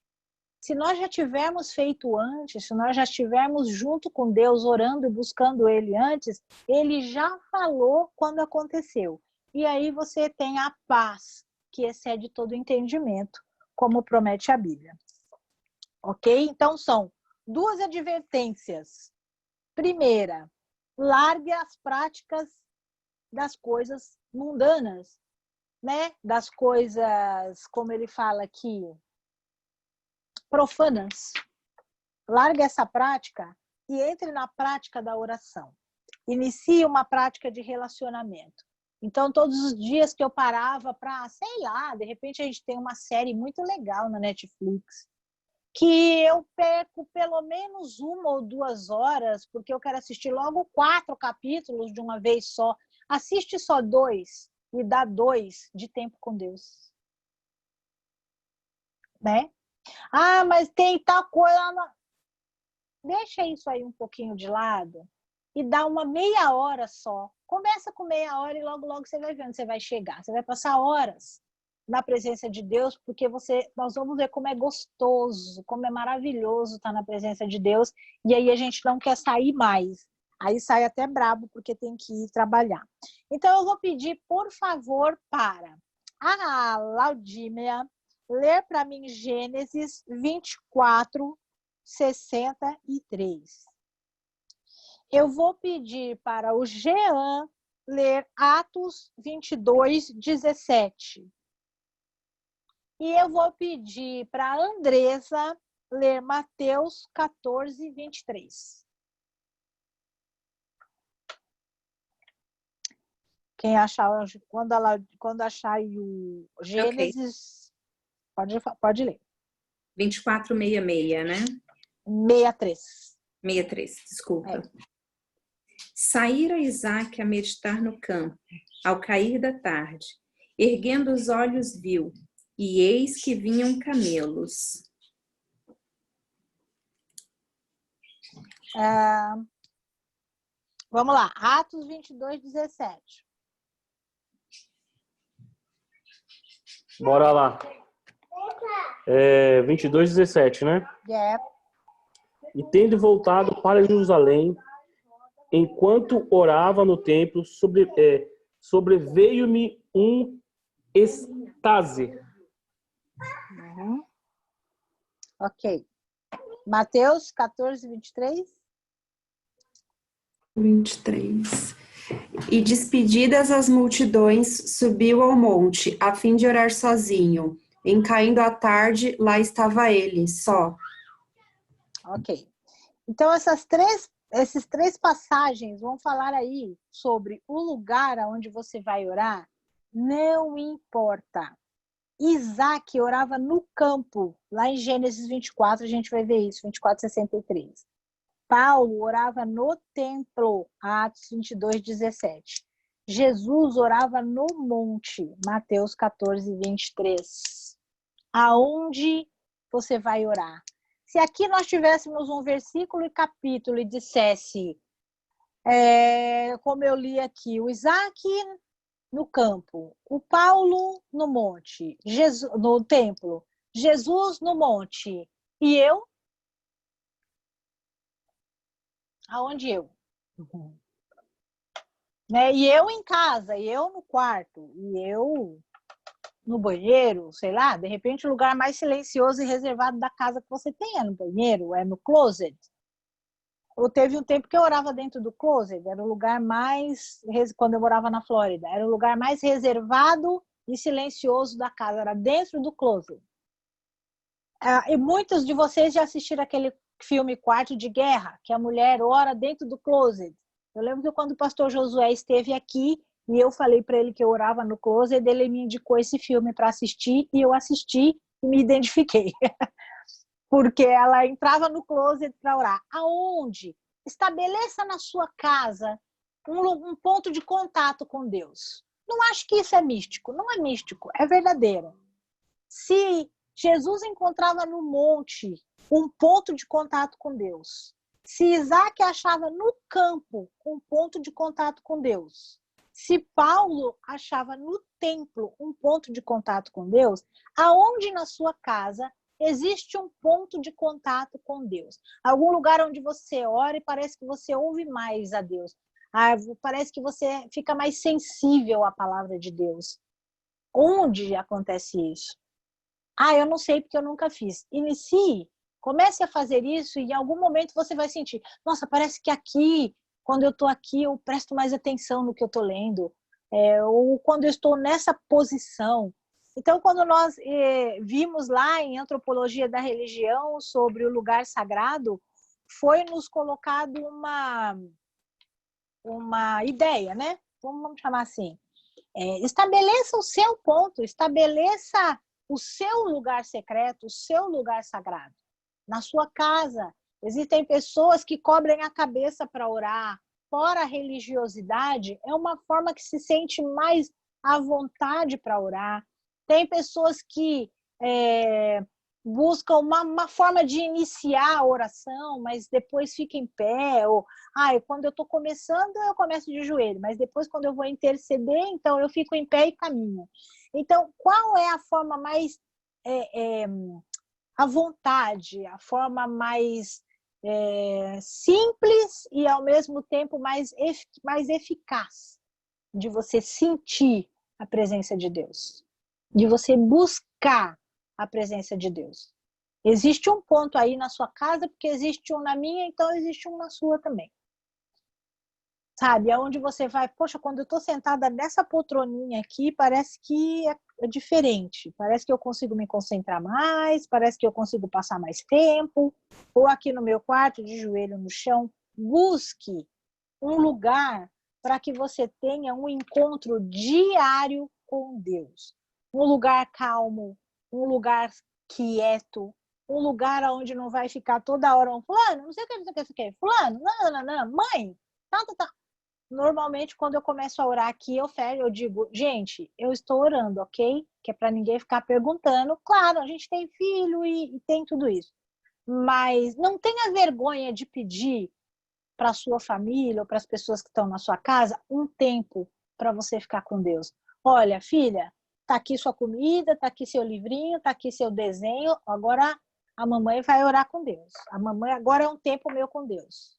Se nós já tivermos feito antes, se nós já estivermos junto com Deus, orando e buscando Ele antes, Ele já falou quando aconteceu. E aí você tem a paz, que excede todo entendimento, como promete a Bíblia. Ok? Então são 2 advertências. Primeira, largue as práticas das coisas mundanas, né? Das coisas, como ele fala aqui, profanas. Largue essa prática e entre na prática da oração. Inicie uma prática de relacionamento. Então, todos os dias que eu parava para, sei lá, de repente a gente tem uma série muito legal na Netflix, que eu perco pelo menos 1 ou 2 horas, porque eu quero assistir logo 4 capítulos de uma vez só. Assiste só 2 e dá 2 de tempo com Deus. Né? Ah, mas tem tal coisa. Deixa isso aí um pouquinho de lado e dá uma meia hora só. Começa com meia hora e logo, logo você vai ver onde você vai chegar. Você vai passar horas na presença de Deus, porque nós vamos ver como é gostoso, como é maravilhoso estar na presença de Deus, e aí a gente não quer sair mais. Aí sai até brabo, porque tem que ir trabalhar. Então, eu vou pedir, por favor, para a Laudímia ler para mim Gênesis 24, 63. Eu vou pedir para o Jean ler Atos 22, 17. E eu vou pedir para a Andresa ler Mateus 14, 23. Quem achar, quando achar o Gênesis, okay. Pode ler. 24:66, né? 63. 63, desculpa. Saíra Isaque a meditar no campo, ao cair da tarde. Erguendo os olhos, viu, e eis que vinham camelos. Vamos lá, Atos 22, 17. Bora lá. 22, 17, né? E tendo voltado para Jerusalém, enquanto orava no templo, sobreveio-me um êxtase. Ok. Mateus 14, 23. 23. E despedidas as multidões, subiu ao monte, a fim de orar sozinho. Em caindo a tarde, lá estava ele, só. Ok. Então, esses 3 passagens vão falar aí sobre o lugar onde você vai orar. Não importa. Isaac orava no campo. Lá em Gênesis 24, a gente vai ver isso, 24, 63. Paulo orava no templo, Atos 22, 17. Jesus orava no monte, Mateus 14, 23. aonde você vai orar. Se aqui nós tivéssemos um versículo e capítulo e dissesse, como eu li aqui, o Isaac no campo, o Paulo no monte, Jesus, no templo, Jesus no monte, e eu? Aonde eu? Né? E eu em casa, e eu no quarto, e eu no banheiro, sei lá, de repente o lugar mais silencioso e reservado da casa que você tem é no banheiro, é no closet. Ou teve um tempo que eu orava dentro do closet, era o lugar mais, quando eu morava na Flórida, era o lugar mais reservado e silencioso da casa, era dentro do closet. E muitos de vocês já assistiram aquele filme Quarto de Guerra, que a mulher ora dentro do closet. Eu lembro que quando o pastor Josué esteve aqui, e eu falei para ele que eu orava no closet, ele me indicou esse filme para assistir, e eu assisti e me identifiquei. Porque ela entrava no closet para orar. Aonde? Estabeleça na sua casa um ponto de contato com Deus. Não acho que isso é místico. Não é místico, é verdadeiro. Se Jesus encontrava no monte um ponto de contato com Deus, se Isaac achava no campo um ponto de contato com Deus, se Paulo achava no templo um ponto de contato com Deus, aonde na sua casa existe um ponto de contato com Deus? Algum lugar onde você ora e parece que você ouve mais a Deus. Parece que você fica mais sensível à palavra de Deus. Onde acontece isso? Eu não sei porque eu nunca fiz. Inicie, comece a fazer isso e em algum momento você vai sentir, nossa, parece que aqui, quando eu estou aqui, eu presto mais atenção no que eu estou lendo. Ou quando eu estou nessa posição. Então, quando nós vimos lá em Antropologia da Religião sobre o lugar sagrado, foi nos colocado uma ideia, né? Vamos chamar assim. Estabeleça o seu ponto, estabeleça o seu lugar secreto, o seu lugar sagrado. Na sua casa, existem pessoas que cobrem a cabeça para orar. Fora a religiosidade, é uma forma que se sente mais à vontade para orar. Tem pessoas que buscam uma forma de iniciar a oração, mas depois fica em pé. Ou, quando eu estou começando, eu começo de joelho, mas depois, quando eu vou interceder, então eu fico em pé e caminho. Então, qual é a forma mais à vontade, a forma mais simples e, ao mesmo tempo, mais eficaz de você sentir a presença de Deus, de você buscar a presença de Deus? Existe um ponto aí na sua casa, porque existe um na minha, então existe um na sua também. Sabe, aonde você vai, poxa, quando eu estou sentada nessa poltroninha aqui, parece que é diferente. Parece que eu consigo me concentrar mais, parece que eu consigo passar mais tempo. Ou aqui no meu quarto, de joelho no chão. Busque um lugar para que você tenha um encontro diário com Deus. Um lugar calmo, um lugar quieto, um lugar onde não vai ficar toda hora fulano, não sei o que, não sei o que, fulano, não, mãe, tá. Normalmente, quando eu começo a orar aqui, eu digo, gente, eu estou orando, ok? Que é para ninguém ficar perguntando. Claro, a gente tem filho e tem tudo isso. Mas não tenha vergonha de pedir para a sua família ou para as pessoas que estão na sua casa um tempo para você ficar com Deus. Olha, filha, tá aqui sua comida, tá aqui seu livrinho, tá aqui seu desenho. Agora a mamãe vai orar com Deus. A mamãe agora é um tempo meu com Deus.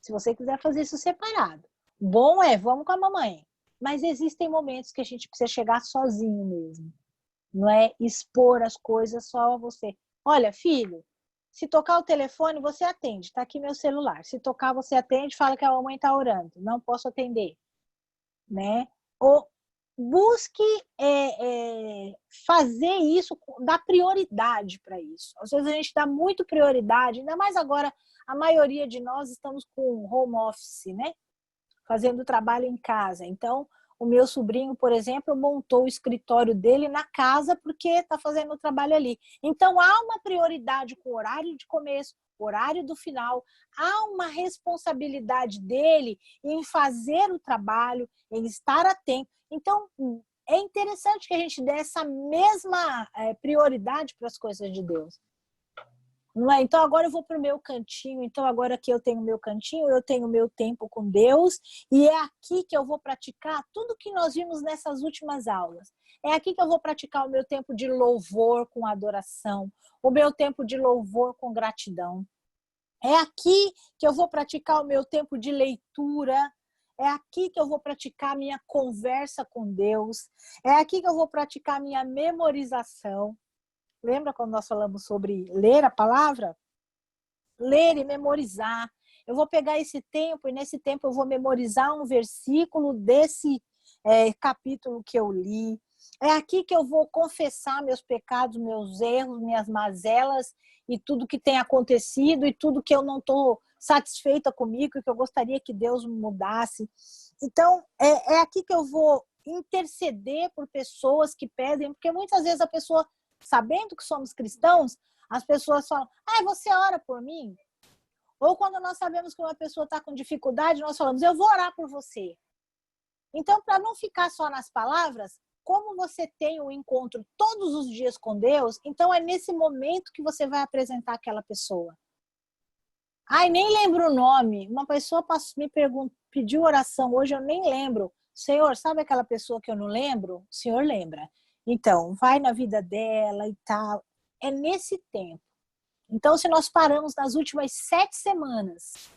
Se você quiser fazer isso separado. Bom vamos com a mamãe. Mas existem momentos que a gente precisa chegar sozinho mesmo. Não é expor as coisas só a você. Olha, filho, se tocar o telefone, você atende. Está aqui meu celular. Se tocar, você atende, fala que a mamãe está orando. Não posso atender. Né? Ou busque fazer isso, dar prioridade para isso. Às vezes a gente dá muito prioridade, ainda mais agora, a maioria de nós estamos com home office, né? Fazendo trabalho em casa. Então, o meu sobrinho, por exemplo, montou o escritório dele na casa porque está fazendo o trabalho ali. Então, há uma prioridade com o horário de começo, horário do final. Há uma responsabilidade dele em fazer o trabalho, em estar atento. Então, é interessante que a gente dê essa mesma prioridade para as coisas de Deus. Não é? Então agora eu vou para o meu cantinho, então agora que eu tenho o meu cantinho, eu tenho o meu tempo com Deus, e é aqui que eu vou praticar tudo que nós vimos nessas últimas aulas. É aqui que eu vou praticar o meu tempo de louvor com adoração, o meu tempo de louvor com gratidão. É aqui que eu vou praticar o meu tempo de leitura, é aqui que eu vou praticar a minha conversa com Deus, é aqui que eu vou praticar a minha memorização. Lembra quando nós falamos sobre ler a palavra? Ler e memorizar. Eu vou pegar esse tempo e nesse tempo eu vou memorizar um versículo desse capítulo que eu li. É aqui que eu vou confessar meus pecados, meus erros, minhas mazelas e tudo que tem acontecido e tudo que eu não estou satisfeita comigo e que eu gostaria que Deus mudasse. Então, é aqui que eu vou interceder por pessoas que pedem, porque muitas vezes a pessoa, sabendo que somos cristãos, as pessoas falam, você ora por mim? Ou quando nós sabemos que uma pessoa está com dificuldade, nós falamos, eu vou orar por você. Então, para não ficar só nas palavras, como você tem um encontro todos os dias com Deus, então é nesse momento que você vai apresentar aquela pessoa. Nem lembro o nome. Uma pessoa pediu oração hoje, eu nem lembro. Senhor, sabe aquela pessoa que eu não lembro? O Senhor lembra. Então, vai na vida dela e tal. É nesse tempo. Então, se nós paramos nas últimas 7 semanas,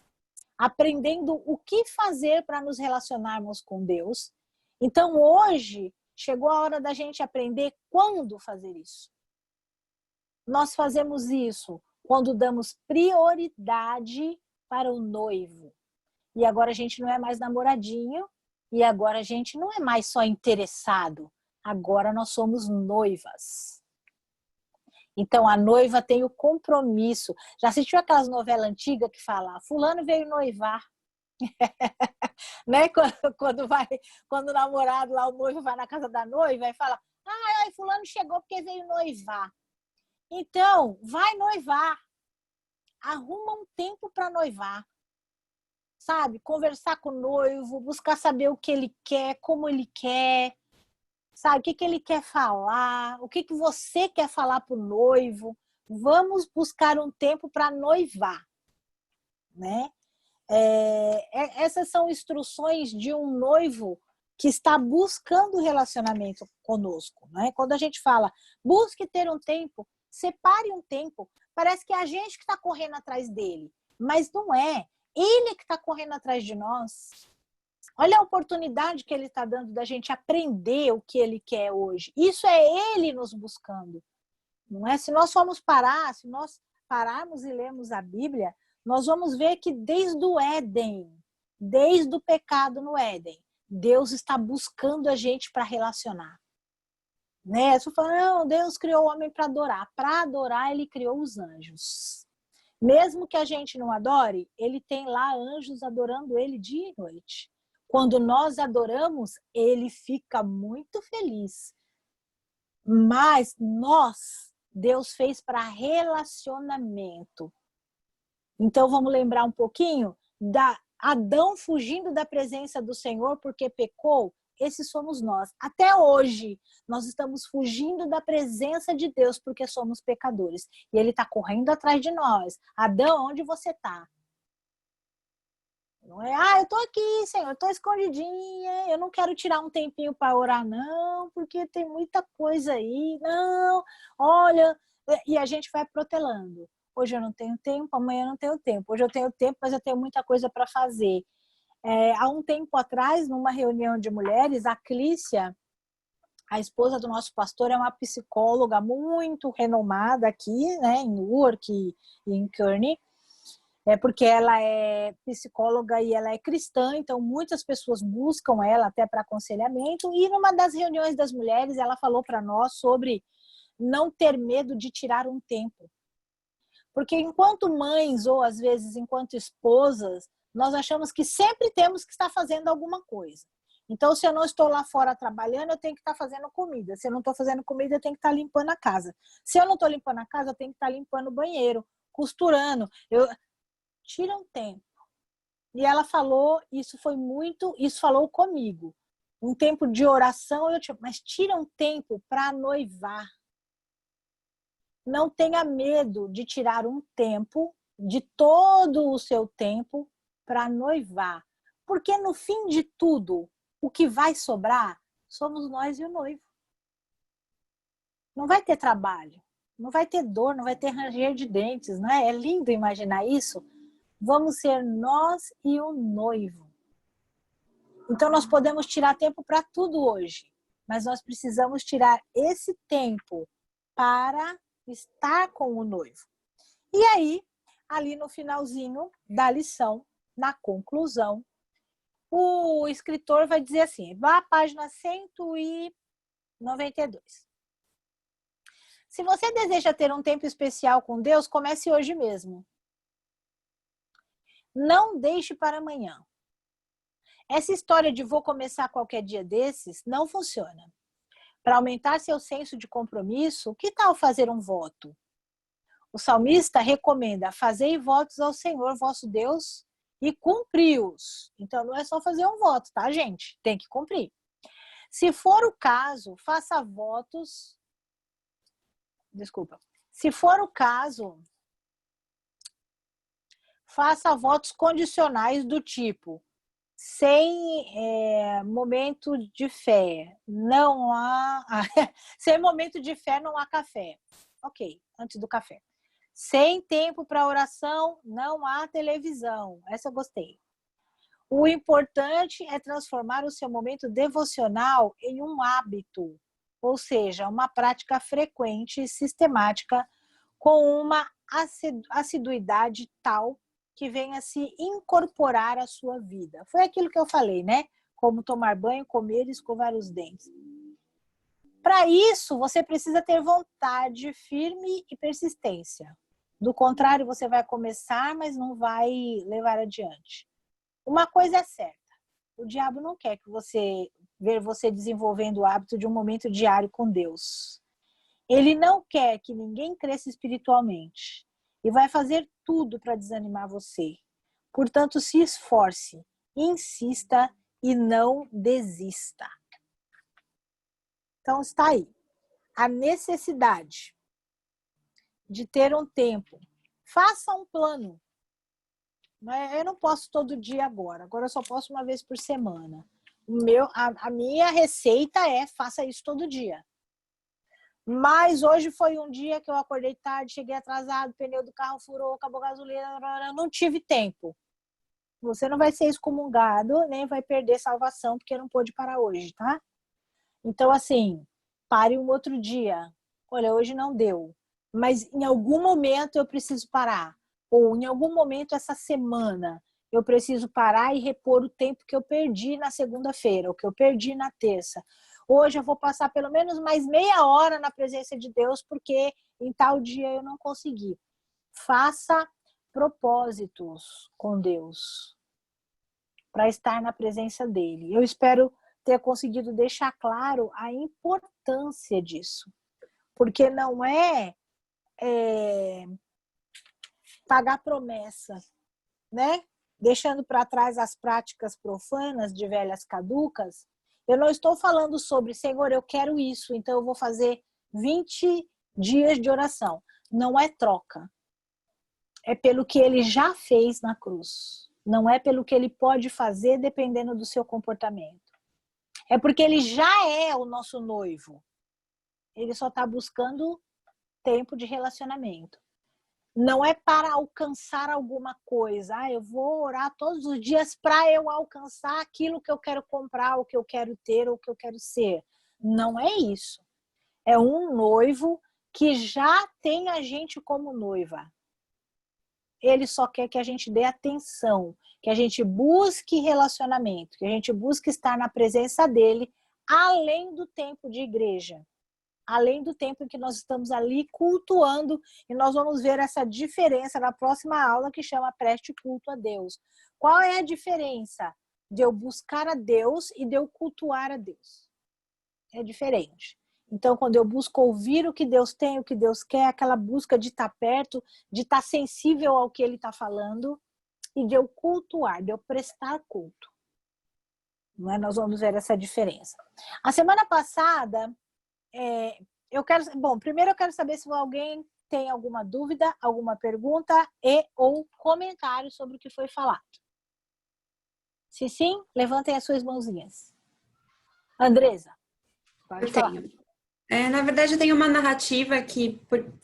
aprendendo o que fazer para nos relacionarmos com Deus, então hoje chegou a hora da gente aprender quando fazer isso. Nós fazemos isso quando damos prioridade para o noivo. E agora a gente não é mais namoradinho, e agora a gente não é mais só interessado. Agora nós somos noivas. Então, a noiva tem o compromisso. Já assistiu aquelas novelas antigas que falam, fulano veio noivar? Né? Quando o namorado lá, o noivo vai na casa da noiva e fala, fulano chegou porque veio noivar. Então, vai noivar. Arruma um tempo para noivar. Sabe? Conversar com o noivo, buscar saber o que ele quer, como ele quer. Sabe, o que ele quer falar, o que você quer falar para o noivo. Vamos buscar um tempo para noivar, né? Essas são instruções de um noivo que está buscando relacionamento conosco, né? Quando a gente fala, busque ter um tempo, separe um tempo, parece que é a gente que está correndo atrás dele, mas não é. Ele que está correndo atrás de nós. Olha a oportunidade que ele está dando da gente aprender o que ele quer hoje. Isso é ele nos buscando. Não é? Se nós pararmos e lermos a Bíblia, nós vamos ver que desde o Éden, desde o pecado no Éden, Deus está buscando a gente para relacionar. Né? Você fala, não, Deus criou o homem para adorar. Para adorar, ele criou os anjos. Mesmo que a gente não adore, ele tem lá anjos adorando ele dia e noite. Quando nós adoramos, ele fica muito feliz. Mas Deus fez para relacionamento. Então vamos lembrar um pouquinho da Adão fugindo da presença do Senhor porque pecou. Esses somos nós. Até hoje, nós estamos fugindo da presença de Deus porque somos pecadores. E ele está correndo atrás de nós. Adão, onde você está? Não é, eu tô aqui, Senhor, eu tô escondidinha, eu não quero tirar um tempinho para orar, não, porque tem muita coisa aí, não, olha, e a gente vai protelando. Hoje eu não tenho tempo, amanhã eu não tenho tempo, hoje eu tenho tempo, mas eu tenho muita coisa para fazer. Há um tempo atrás, numa reunião de mulheres, a Clícia, a esposa do nosso pastor, é uma psicóloga muito renomada aqui, né, em Newark e em Kearney, porque ela é psicóloga e ela é cristã, então muitas pessoas buscam ela até para aconselhamento. E numa das reuniões das mulheres, ela falou para nós sobre não ter medo de tirar um tempo. Porque enquanto mães, ou às vezes enquanto esposas, nós achamos que sempre temos que estar fazendo alguma coisa. Então, se eu não estou lá fora trabalhando, eu tenho que estar fazendo comida. Se eu não estou fazendo comida, eu tenho que estar limpando a casa. Se eu não estou limpando a casa, eu tenho que estar limpando o banheiro, costurando. Tira um tempo. E ela falou, isso falou comigo. um tempo de oração, mas tira um tempo para noivar. Não tenha medo de tirar um tempo, de todo o seu tempo, para noivar. Porque no fim de tudo, o que vai sobrar somos nós e o noivo. Não vai ter trabalho, não vai ter dor, não vai ter ranger de dentes, não é? É lindo imaginar isso. Vamos ser nós e o noivo. Então nós podemos tirar tempo para tudo hoje, mas nós precisamos tirar esse tempo para estar com o noivo. E aí, ali no finalzinho da lição, na conclusão, o escritor vai dizer assim, vá à página 192. Se você deseja ter um tempo especial com Deus, comece hoje mesmo. Não deixe para amanhã. Essa história de vou começar qualquer dia desses não funciona. Para aumentar seu senso de compromisso, que tal fazer um voto? O salmista recomenda: fazei votos ao Senhor vosso Deus e cumpri-os. Então não é só fazer um voto, tá, gente? Tem que cumprir. Se for o caso, faça votos. Se for o caso, faça votos condicionais do tipo: sem momento de fé, não há. Sem momento de fé, não há café. Ok, antes do café. Sem tempo para oração, não há televisão. Essa eu gostei. O importante é transformar o seu momento devocional em um hábito, ou seja, uma prática frequente e sistemática com uma assiduidade tal que venha se incorporar à sua vida. Foi aquilo que eu falei, né? Como tomar banho, comer e escovar os dentes. Para isso, você precisa ter vontade firme e persistência. Do contrário, você vai começar, mas não vai levar adiante. Uma coisa é certa, o diabo não quer que ver você desenvolvendo o hábito de um momento diário com Deus. Ele não quer que ninguém cresça espiritualmente e vai fazer tudo para desanimar você. Portanto, se esforce, insista e não desista. Então, está aí. A necessidade de ter um tempo. Faça um plano. Eu não posso todo dia agora eu só posso uma vez por semana. A minha receita é: faça isso todo dia. Mas hoje foi um dia que eu acordei tarde, cheguei atrasado, o pneu do carro furou, acabou a gasolina, não tive tempo. Você não vai ser excomungado, nem vai perder salvação, porque não pôde parar hoje, tá? Então, assim, pare um outro dia. Olha, hoje não deu, mas em algum momento eu preciso parar. Ou em algum momento essa semana eu preciso parar e repor o tempo que eu perdi na segunda-feira, o que eu perdi na terça. Hoje eu vou passar pelo menos mais meia hora na presença de Deus, porque em tal dia eu não consegui. Faça propósitos com Deus para estar na presença dele. Eu espero ter conseguido deixar claro a importância disso. Porque não é pagar promessa, né? Deixando para trás as práticas profanas de velhas caducas. Eu não estou falando sobre, Senhor, eu quero isso, então eu vou fazer 20 dias de oração. Não é troca. É pelo que ele já fez na cruz. Não é pelo que ele pode fazer dependendo do seu comportamento. É porque ele já é o nosso noivo. Ele só está buscando tempo de relacionamento. Não é para alcançar alguma coisa. Eu vou orar todos os dias para eu alcançar aquilo que eu quero comprar, o que eu quero ter, ou o que eu quero ser. Não é isso. É um noivo que já tem a gente como noiva. Ele só quer que a gente dê atenção, que a gente busque relacionamento, que a gente busque estar na presença dele, além do tempo de igreja. Além do tempo em que nós estamos ali cultuando, e nós vamos ver essa diferença na próxima aula que chama Preste Culto a Deus. Qual é a diferença de eu buscar a Deus e de eu cultuar a Deus? É diferente. Então, quando eu busco ouvir o que Deus tem, o que Deus quer, aquela busca de estar perto, de estar sensível ao que Ele está falando, e de eu cultuar, de eu prestar culto. Não é? Nós vamos ver essa diferença. A semana passada, primeiro eu quero saber se alguém tem alguma dúvida, alguma pergunta ou comentário sobre o que foi falado. Se sim, levantem as suas mãozinhas. Andresa, pode falar. Tenho. Na verdade, eu tenho uma narrativa que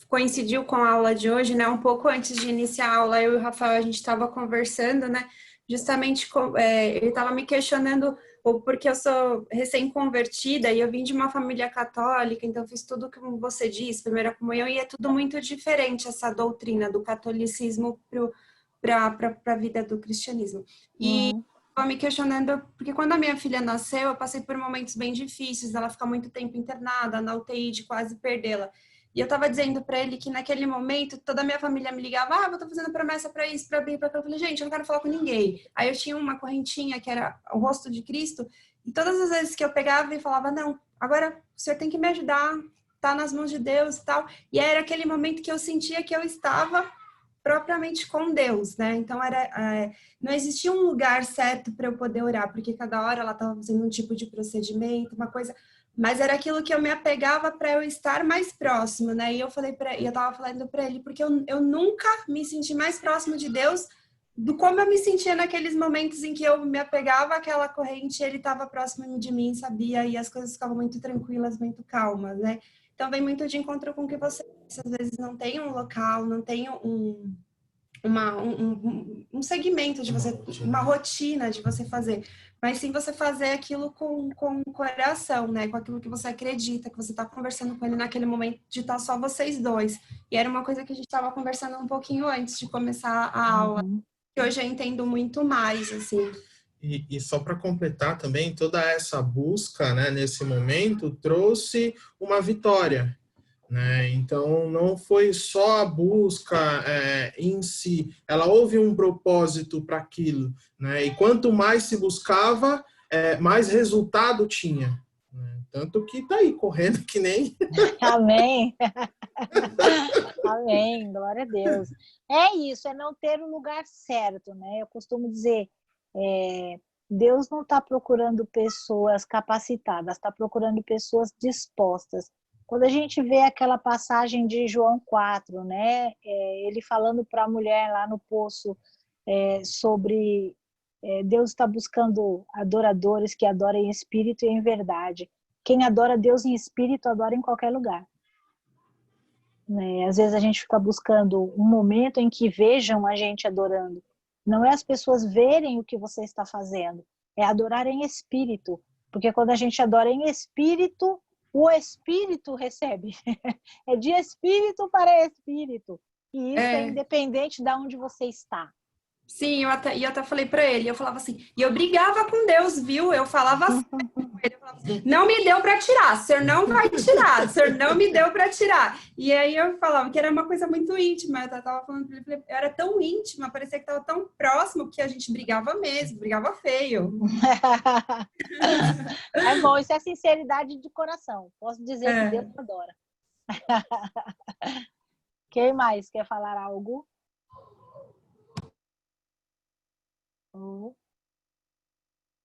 coincidiu com a aula de hoje, né? Um pouco antes de iniciar a aula, eu e o Rafael, a gente estava conversando, né? Justamente, ele estava me questionando, porque eu sou recém-convertida e eu vim de uma família católica, então fiz tudo como você disse, primeira comunhão, e é tudo muito diferente, essa doutrina do catolicismo para a vida do cristianismo. E me questionando, porque quando a minha filha nasceu, eu passei por momentos bem difíceis, ela ficar muito tempo internada, na UTI, de quase perdê-la. E eu estava dizendo para ele que naquele momento, toda a minha família me ligava, eu tô fazendo promessa para isso, para bem, para aquilo. Eu falei, gente, eu não quero falar com ninguém. Aí eu tinha uma correntinha que era o rosto de Cristo, e todas as vezes que eu pegava e falava, não, agora o senhor tem que me ajudar, tá nas mãos de Deus e tal. E era aquele momento que eu sentia que eu estava propriamente com Deus, né? Então não existia um lugar certo para eu poder orar, porque cada hora ela estava fazendo um tipo de procedimento, uma coisa, mas era aquilo que eu me apegava para eu estar mais próximo, né? E eu estava falando para ele, porque eu nunca me senti mais próximo de Deus do como eu me sentia naqueles momentos em que eu me apegava àquela corrente, ele estava próximo de mim, sabia, e as coisas ficavam muito tranquilas, muito calmas, né? Então, vem muito de encontro com o que você disse. Às vezes não tem um local, não tem um segmento de você, uma rotina de você fazer, mas sim você fazer aquilo com o coração, né? Com aquilo que você acredita, que você está conversando com ele naquele momento de estar só vocês dois. E era uma coisa que a gente estava conversando um pouquinho antes de começar a aula, que hoje eu entendo muito mais, assim. E só para completar também, toda essa busca, né, nesse momento trouxe uma vitória, né? Então, não foi só a busca em si, ela houve um propósito para aquilo, né? E quanto mais se buscava, mais resultado tinha. Né? Tanto que está aí, correndo que nem... Amém. Amém, glória a Deus. É isso, é não ter o lugar certo, né? Eu costumo dizer, Deus não está procurando pessoas capacitadas, está procurando pessoas dispostas. Quando a gente vê aquela passagem de João 4, né? Ele falando para a mulher lá no poço sobre Deus está buscando adoradores que adorem em espírito e em verdade. Quem adora Deus em espírito, adora em qualquer lugar. Né? Às vezes a gente fica buscando um momento em que vejam a gente adorando. Não é as pessoas verem o que você está fazendo, é adorar em espírito. Porque quando a gente adora em espírito, o espírito recebe. É de espírito para espírito. E isso é independente de onde você está. Sim, eu até falei para ele, eu falava assim, e eu brigava com Deus, viu? Eu falava assim, não me deu para tirar, o senhor não vai tirar, o senhor não me deu para tirar. E aí eu falava que era uma coisa muito íntima, eu tava falando para ele, eu era tão íntima, parecia que estava tão próximo que a gente brigava mesmo, brigava feio. É bom, isso é sinceridade de coração. Posso dizer que Deus adora. Quem mais quer falar algo?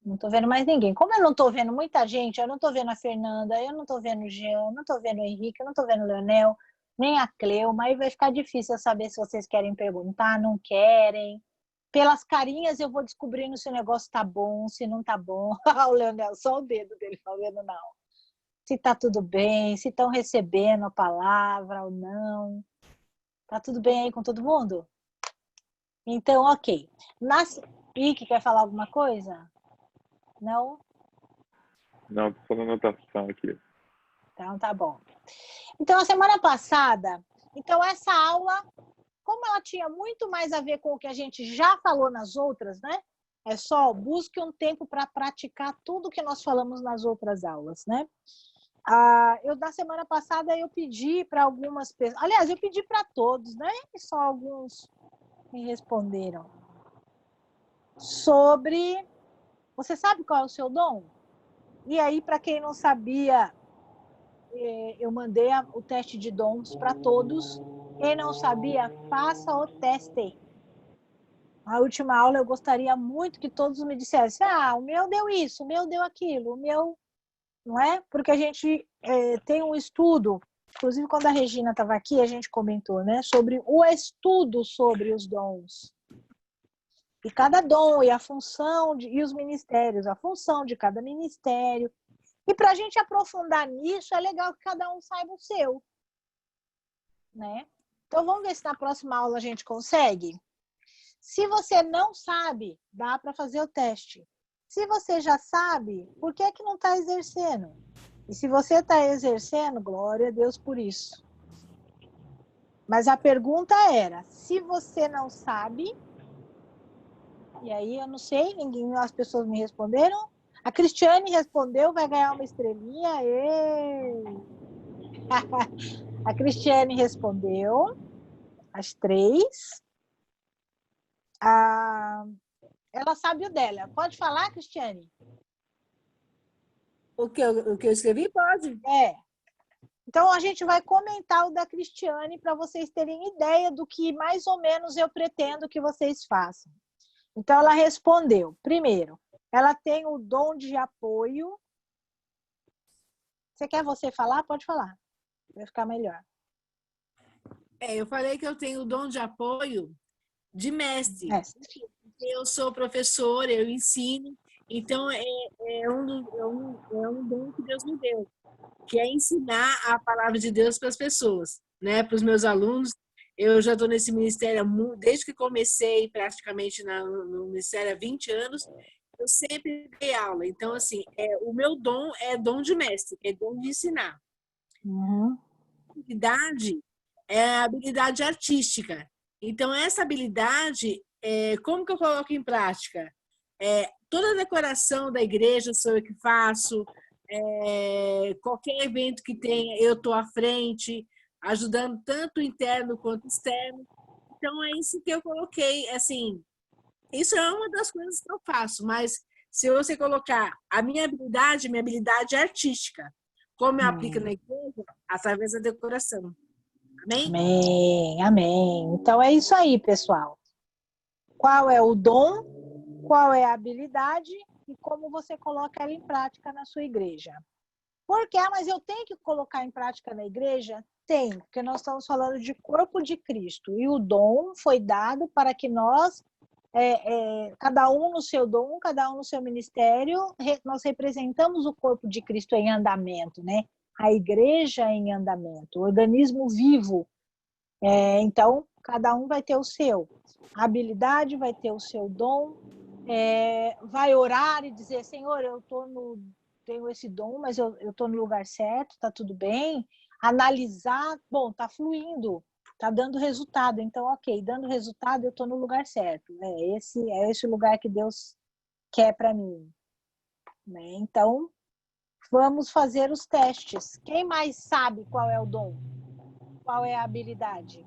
Não tô vendo mais ninguém. Como eu não tô vendo muita gente, eu não tô vendo a Fernanda, eu não tô vendo o Jean, não tô vendo o Henrique, eu não tô vendo o Leonel, nem a Cleuma, aí vai ficar difícil eu saber se vocês querem perguntar, não querem. Pelas carinhas eu vou descobrindo se o negócio tá bom, se não tá bom. O Leonel, só o dedo dele falando não. Se tá tudo bem, se estão recebendo a palavra ou não. Tá tudo bem aí com todo mundo? Então, ok. Ike, quer falar alguma coisa? Não? Não, tô fazendo anotação aqui. Então, tá bom. Então, a semana passada, essa aula, como ela tinha muito mais a ver com o que a gente já falou nas outras, né? É só busque um tempo para praticar tudo que nós falamos nas outras aulas, né? Na semana passada, eu pedi para algumas pessoas... Aliás, eu pedi para todos, né? E só alguns me responderam. Sobre... Você sabe qual é o seu dom? E aí, para quem não sabia, eu mandei o teste de dons para todos. Quem não sabia, faça o teste. A última aula eu gostaria muito que todos me dissessem, o meu deu isso, o meu deu aquilo, o meu... Não é? Porque a gente tem um estudo, inclusive quando a Regina estava aqui, a gente comentou, né, sobre o estudo sobre os dons. E cada dom e a função, e os ministérios, a função de cada ministério. E para a gente aprofundar nisso, é legal que cada um saiba o seu. Né? Então, vamos ver se na próxima aula a gente consegue. Se você não sabe, dá para fazer o teste. Se você já sabe, por que não está exercendo? E se você está exercendo, glória a Deus por isso. Mas a pergunta era, se você não sabe, e aí eu não sei, as pessoas me responderam. A Cristiane respondeu, vai ganhar uma estrelinha. A Cristiane respondeu, as 3. Ela sabe o dela. Pode falar, Cristiane? O que eu escrevi? Pode. Então, a gente vai comentar o da Cristiane para vocês terem ideia do que mais ou menos eu pretendo que vocês façam. Então, ela respondeu. Primeiro, ela tem o dom de apoio. Você quer falar? Pode falar. Vai ficar melhor. Eu falei que eu tenho o dom de apoio de mestre. Eu sou professora, eu ensino. Então, é um dom que Deus me deu, que é ensinar a palavra de Deus para as pessoas, né? Para os meus alunos. Eu já estou nesse ministério desde que comecei praticamente no ministério há 20 anos. Eu sempre dei aula. Então, assim, o meu dom é dom de mestre, é dom de ensinar. Uhum. A habilidade é a habilidade artística. Então, essa habilidade, como que eu coloco em prática? Toda a decoração da igreja sou eu que faço, qualquer evento que tenha, eu estou à frente, ajudando tanto o interno quanto o externo. Então, é isso que eu coloquei, assim, isso é uma das coisas que eu faço, mas se você colocar a minha habilidade é artística, como eu aplico na igreja, através da decoração. Amém? Amém, amém. Então, é isso aí, pessoal. Qual é o dom, qual é a habilidade e como você coloca ela em prática na sua igreja. Porque, mas eu tenho que colocar em prática na igreja? Tem, porque nós estamos falando de corpo de Cristo. E o dom foi dado para que nós, cada um no seu dom, cada um no seu ministério, nós representamos o corpo de Cristo em andamento, né? A igreja em andamento, o organismo vivo. Então, cada um vai ter o seu. A habilidade vai ter o seu dom. Vai orar e dizer, Senhor, tenho esse dom, mas eu estou no lugar certo, está tudo bem. Analisar, bom, está fluindo, está dando resultado. Então, ok, dando resultado, eu estou no lugar certo. É esse lugar que Deus quer para mim. Né? Então, vamos fazer os testes. Quem mais sabe qual é o dom? Qual é a habilidade?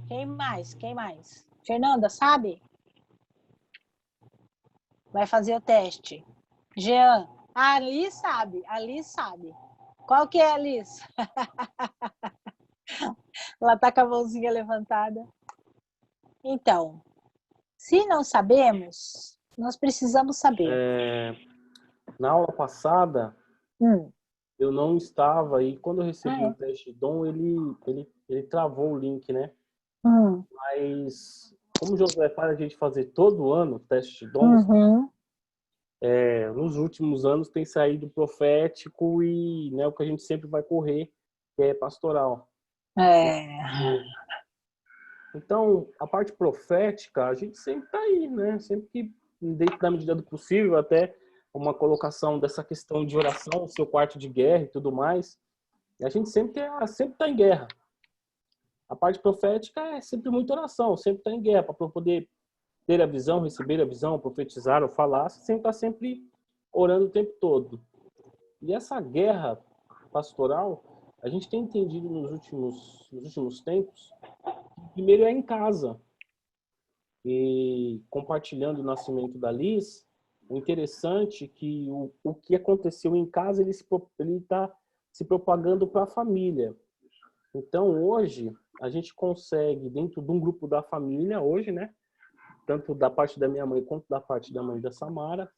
Quem mais? Fernanda, sabe? Vai fazer o teste. Jean. A Alice sabe. Qual que é, Alice? Ela tá com a mãozinha levantada. Então, se não sabemos, nós precisamos saber. Na aula passada, eu não estava, e quando eu recebi o teste de dom, ele travou o link, né? Mas, como o Josué faz a gente fazer todo ano o teste de dons, nos últimos anos tem saído profético e, né, o que a gente sempre vai correr, que é pastoral. Então, a parte profética, a gente sempre está aí, né? Sempre que, dentro da medida do possível, até uma colocação dessa questão de oração, seu quarto de guerra e tudo mais, a gente sempre está em guerra. A parte profética é sempre muita oração, sempre está em guerra, para poder ter a visão, receber a visão, profetizar ou falar, você sempre está sempre orando o tempo todo. E essa guerra pastoral, a gente tem entendido nos últimos tempos, primeiro é em casa. E compartilhando o nascimento da Liz, o interessante é que o que aconteceu em casa, ele está se propagando para a família. Então, hoje, a gente consegue, dentro de um grupo da família hoje, né? Tanto da parte da minha mãe quanto da parte da mãe da Samara,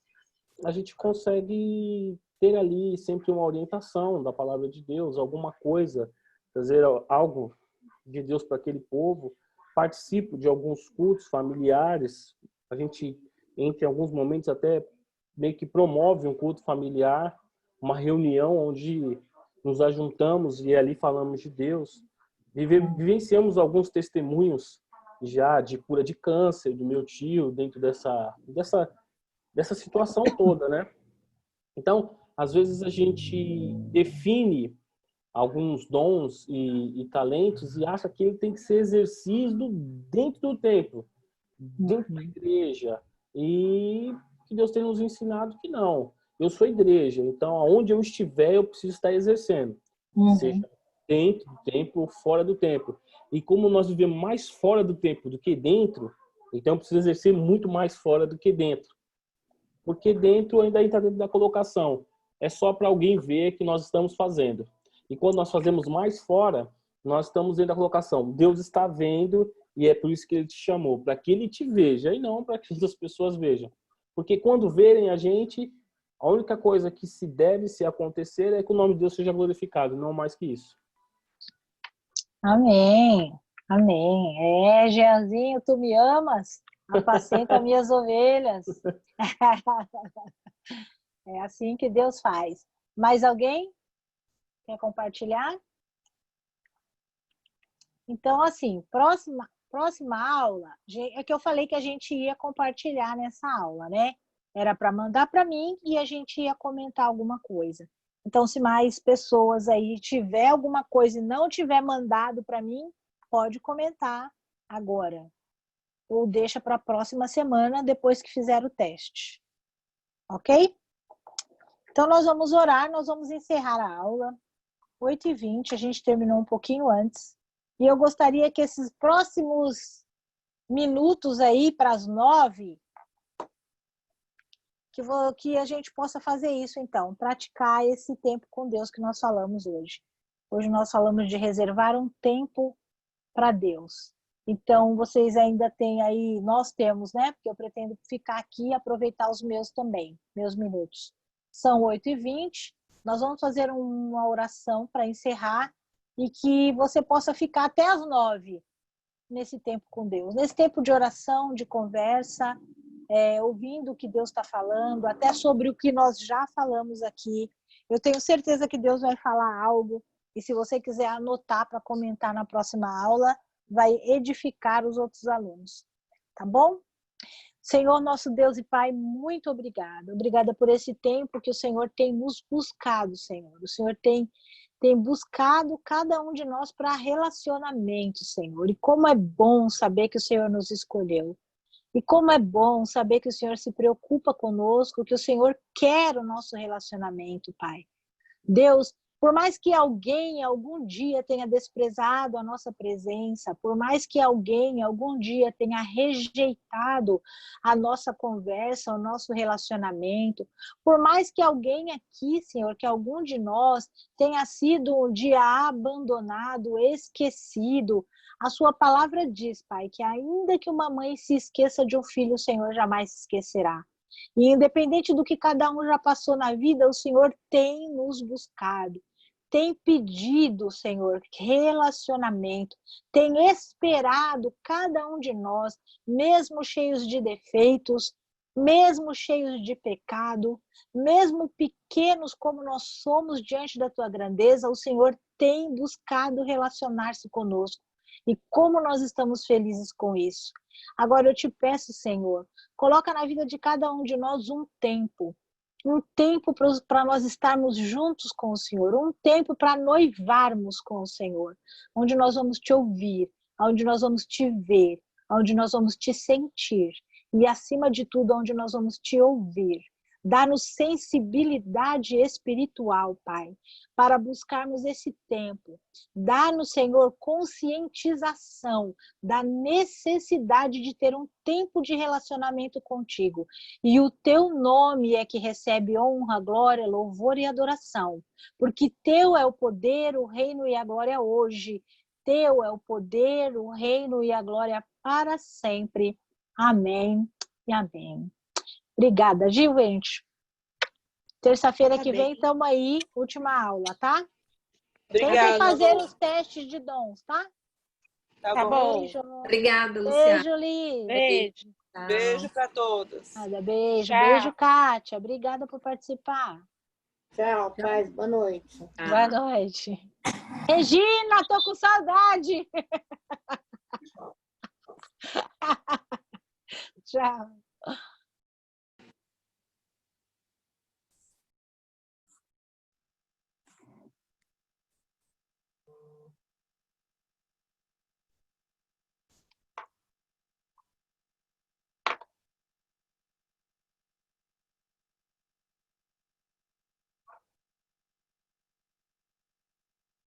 a gente consegue ter ali sempre uma orientação da palavra de Deus, alguma coisa, trazer algo de Deus para aquele povo. Participo de alguns cultos familiares, a gente, entre alguns momentos, até meio que promove um culto familiar, uma reunião onde nos ajuntamos e ali falamos de Deus. Vivenciamos alguns testemunhos já de cura de câncer do meu tio dentro dessa situação toda, né? Então, às vezes a gente define alguns dons e talentos e acha que ele tem que ser exercido dentro do templo, dentro da igreja. E que Deus tem nos ensinado que não. Eu sou igreja, então aonde eu estiver eu preciso estar exercendo. Seja dentro do templo ou fora do templo. E como nós vivemos mais fora do templo do que dentro, então eu preciso exercer muito mais fora do que dentro. Porque dentro ainda está dentro da colocação. É só para alguém ver que nós estamos fazendo. E quando nós fazemos mais fora, nós estamos dentro da colocação. Deus está vendo e é por isso que Ele te chamou, para que Ele te veja e não para que outras pessoas vejam. Porque quando verem a gente, a única coisa que se deve se acontecer é que o nome de Deus seja glorificado, não mais que isso. Amém. Amém. É, Jeanzinho, tu me amas? Apacenta minhas ovelhas. É assim que Deus faz. Mais alguém quer compartilhar? Então, assim, próxima aula, é que eu falei que a gente ia compartilhar nessa aula, né? Era para mandar para mim e a gente ia comentar alguma coisa. Então, se mais pessoas aí tiver alguma coisa e não tiver mandado para mim, pode comentar agora. Ou deixa para a próxima semana, depois que fizer o teste. Ok? Então, nós vamos orar, nós vamos encerrar a aula. 8h20, a gente terminou um pouquinho antes. E eu gostaria que esses próximos minutos aí, para as 9, que a gente possa fazer isso, então. Praticar esse tempo com Deus que nós falamos hoje. Hoje nós falamos de reservar um tempo para Deus. Então, vocês ainda têm aí, nós temos, né? Porque eu pretendo ficar aqui e aproveitar os meus também, meus minutos. São 8h20, nós vamos fazer uma oração para encerrar e que você possa ficar até as 9 nesse tempo com Deus. Nesse tempo de oração, de conversa, ouvindo o que Deus está falando, até sobre o que nós já falamos aqui. Eu tenho certeza que Deus vai falar algo e se você quiser anotar para comentar na próxima aula, vai edificar os outros alunos, tá bom? Senhor, nosso Deus e Pai, muito obrigada. Obrigada por esse tempo que o Senhor tem nos buscado, Senhor. O Senhor tem buscado cada um de nós para relacionamento, Senhor. E como é bom saber que o Senhor nos escolheu. E como é bom saber que o Senhor se preocupa conosco, que o Senhor quer o nosso relacionamento, Pai. Deus, por mais que alguém algum dia tenha desprezado a nossa presença, por mais que alguém algum dia tenha rejeitado a nossa conversa, o nosso relacionamento, por mais que alguém aqui, Senhor, que algum de nós tenha sido um dia abandonado, esquecido, a sua palavra diz, Pai, que ainda que uma mãe se esqueça de um filho, o Senhor jamais se esquecerá. E independente do que cada um já passou na vida, o Senhor tem nos buscado, tem pedido, Senhor, relacionamento, tem esperado cada um de nós, mesmo cheios de defeitos, mesmo cheios de pecado, mesmo pequenos como nós somos diante da tua grandeza, o Senhor tem buscado relacionar-se conosco. E como nós estamos felizes com isso. Agora eu te peço, Senhor, coloca na vida de cada um de nós um tempo para nós estarmos juntos com o Senhor, um tempo para noivarmos com o Senhor, onde nós vamos te ouvir, onde nós vamos te ver, onde nós vamos te sentir e, acima de tudo, onde nós vamos te ouvir. Dá-nos sensibilidade espiritual, Pai, para buscarmos esse tempo. Dá-nos, Senhor, conscientização da necessidade de ter um tempo de relacionamento contigo. E o teu nome é que recebe honra, glória, louvor e adoração. Porque teu é o poder, o reino e a glória hoje. teu é o poder, o reino e a glória para sempre. Amém e amém. Obrigada, Gil, gente. Terça-feira que vem estamos aí, última aula, tá? Obrigada. Tentem fazer os testes de dons, tá? Tá bom. Beijo. Obrigada, Luciana. Beijo, Liz. Beijo. Beijo para todos. Nada, beijo. Tchau. Beijo, Kátia. Obrigada por participar. Tchau, paz, boa noite. Boa noite. Regina, tô com saudade. Tchau.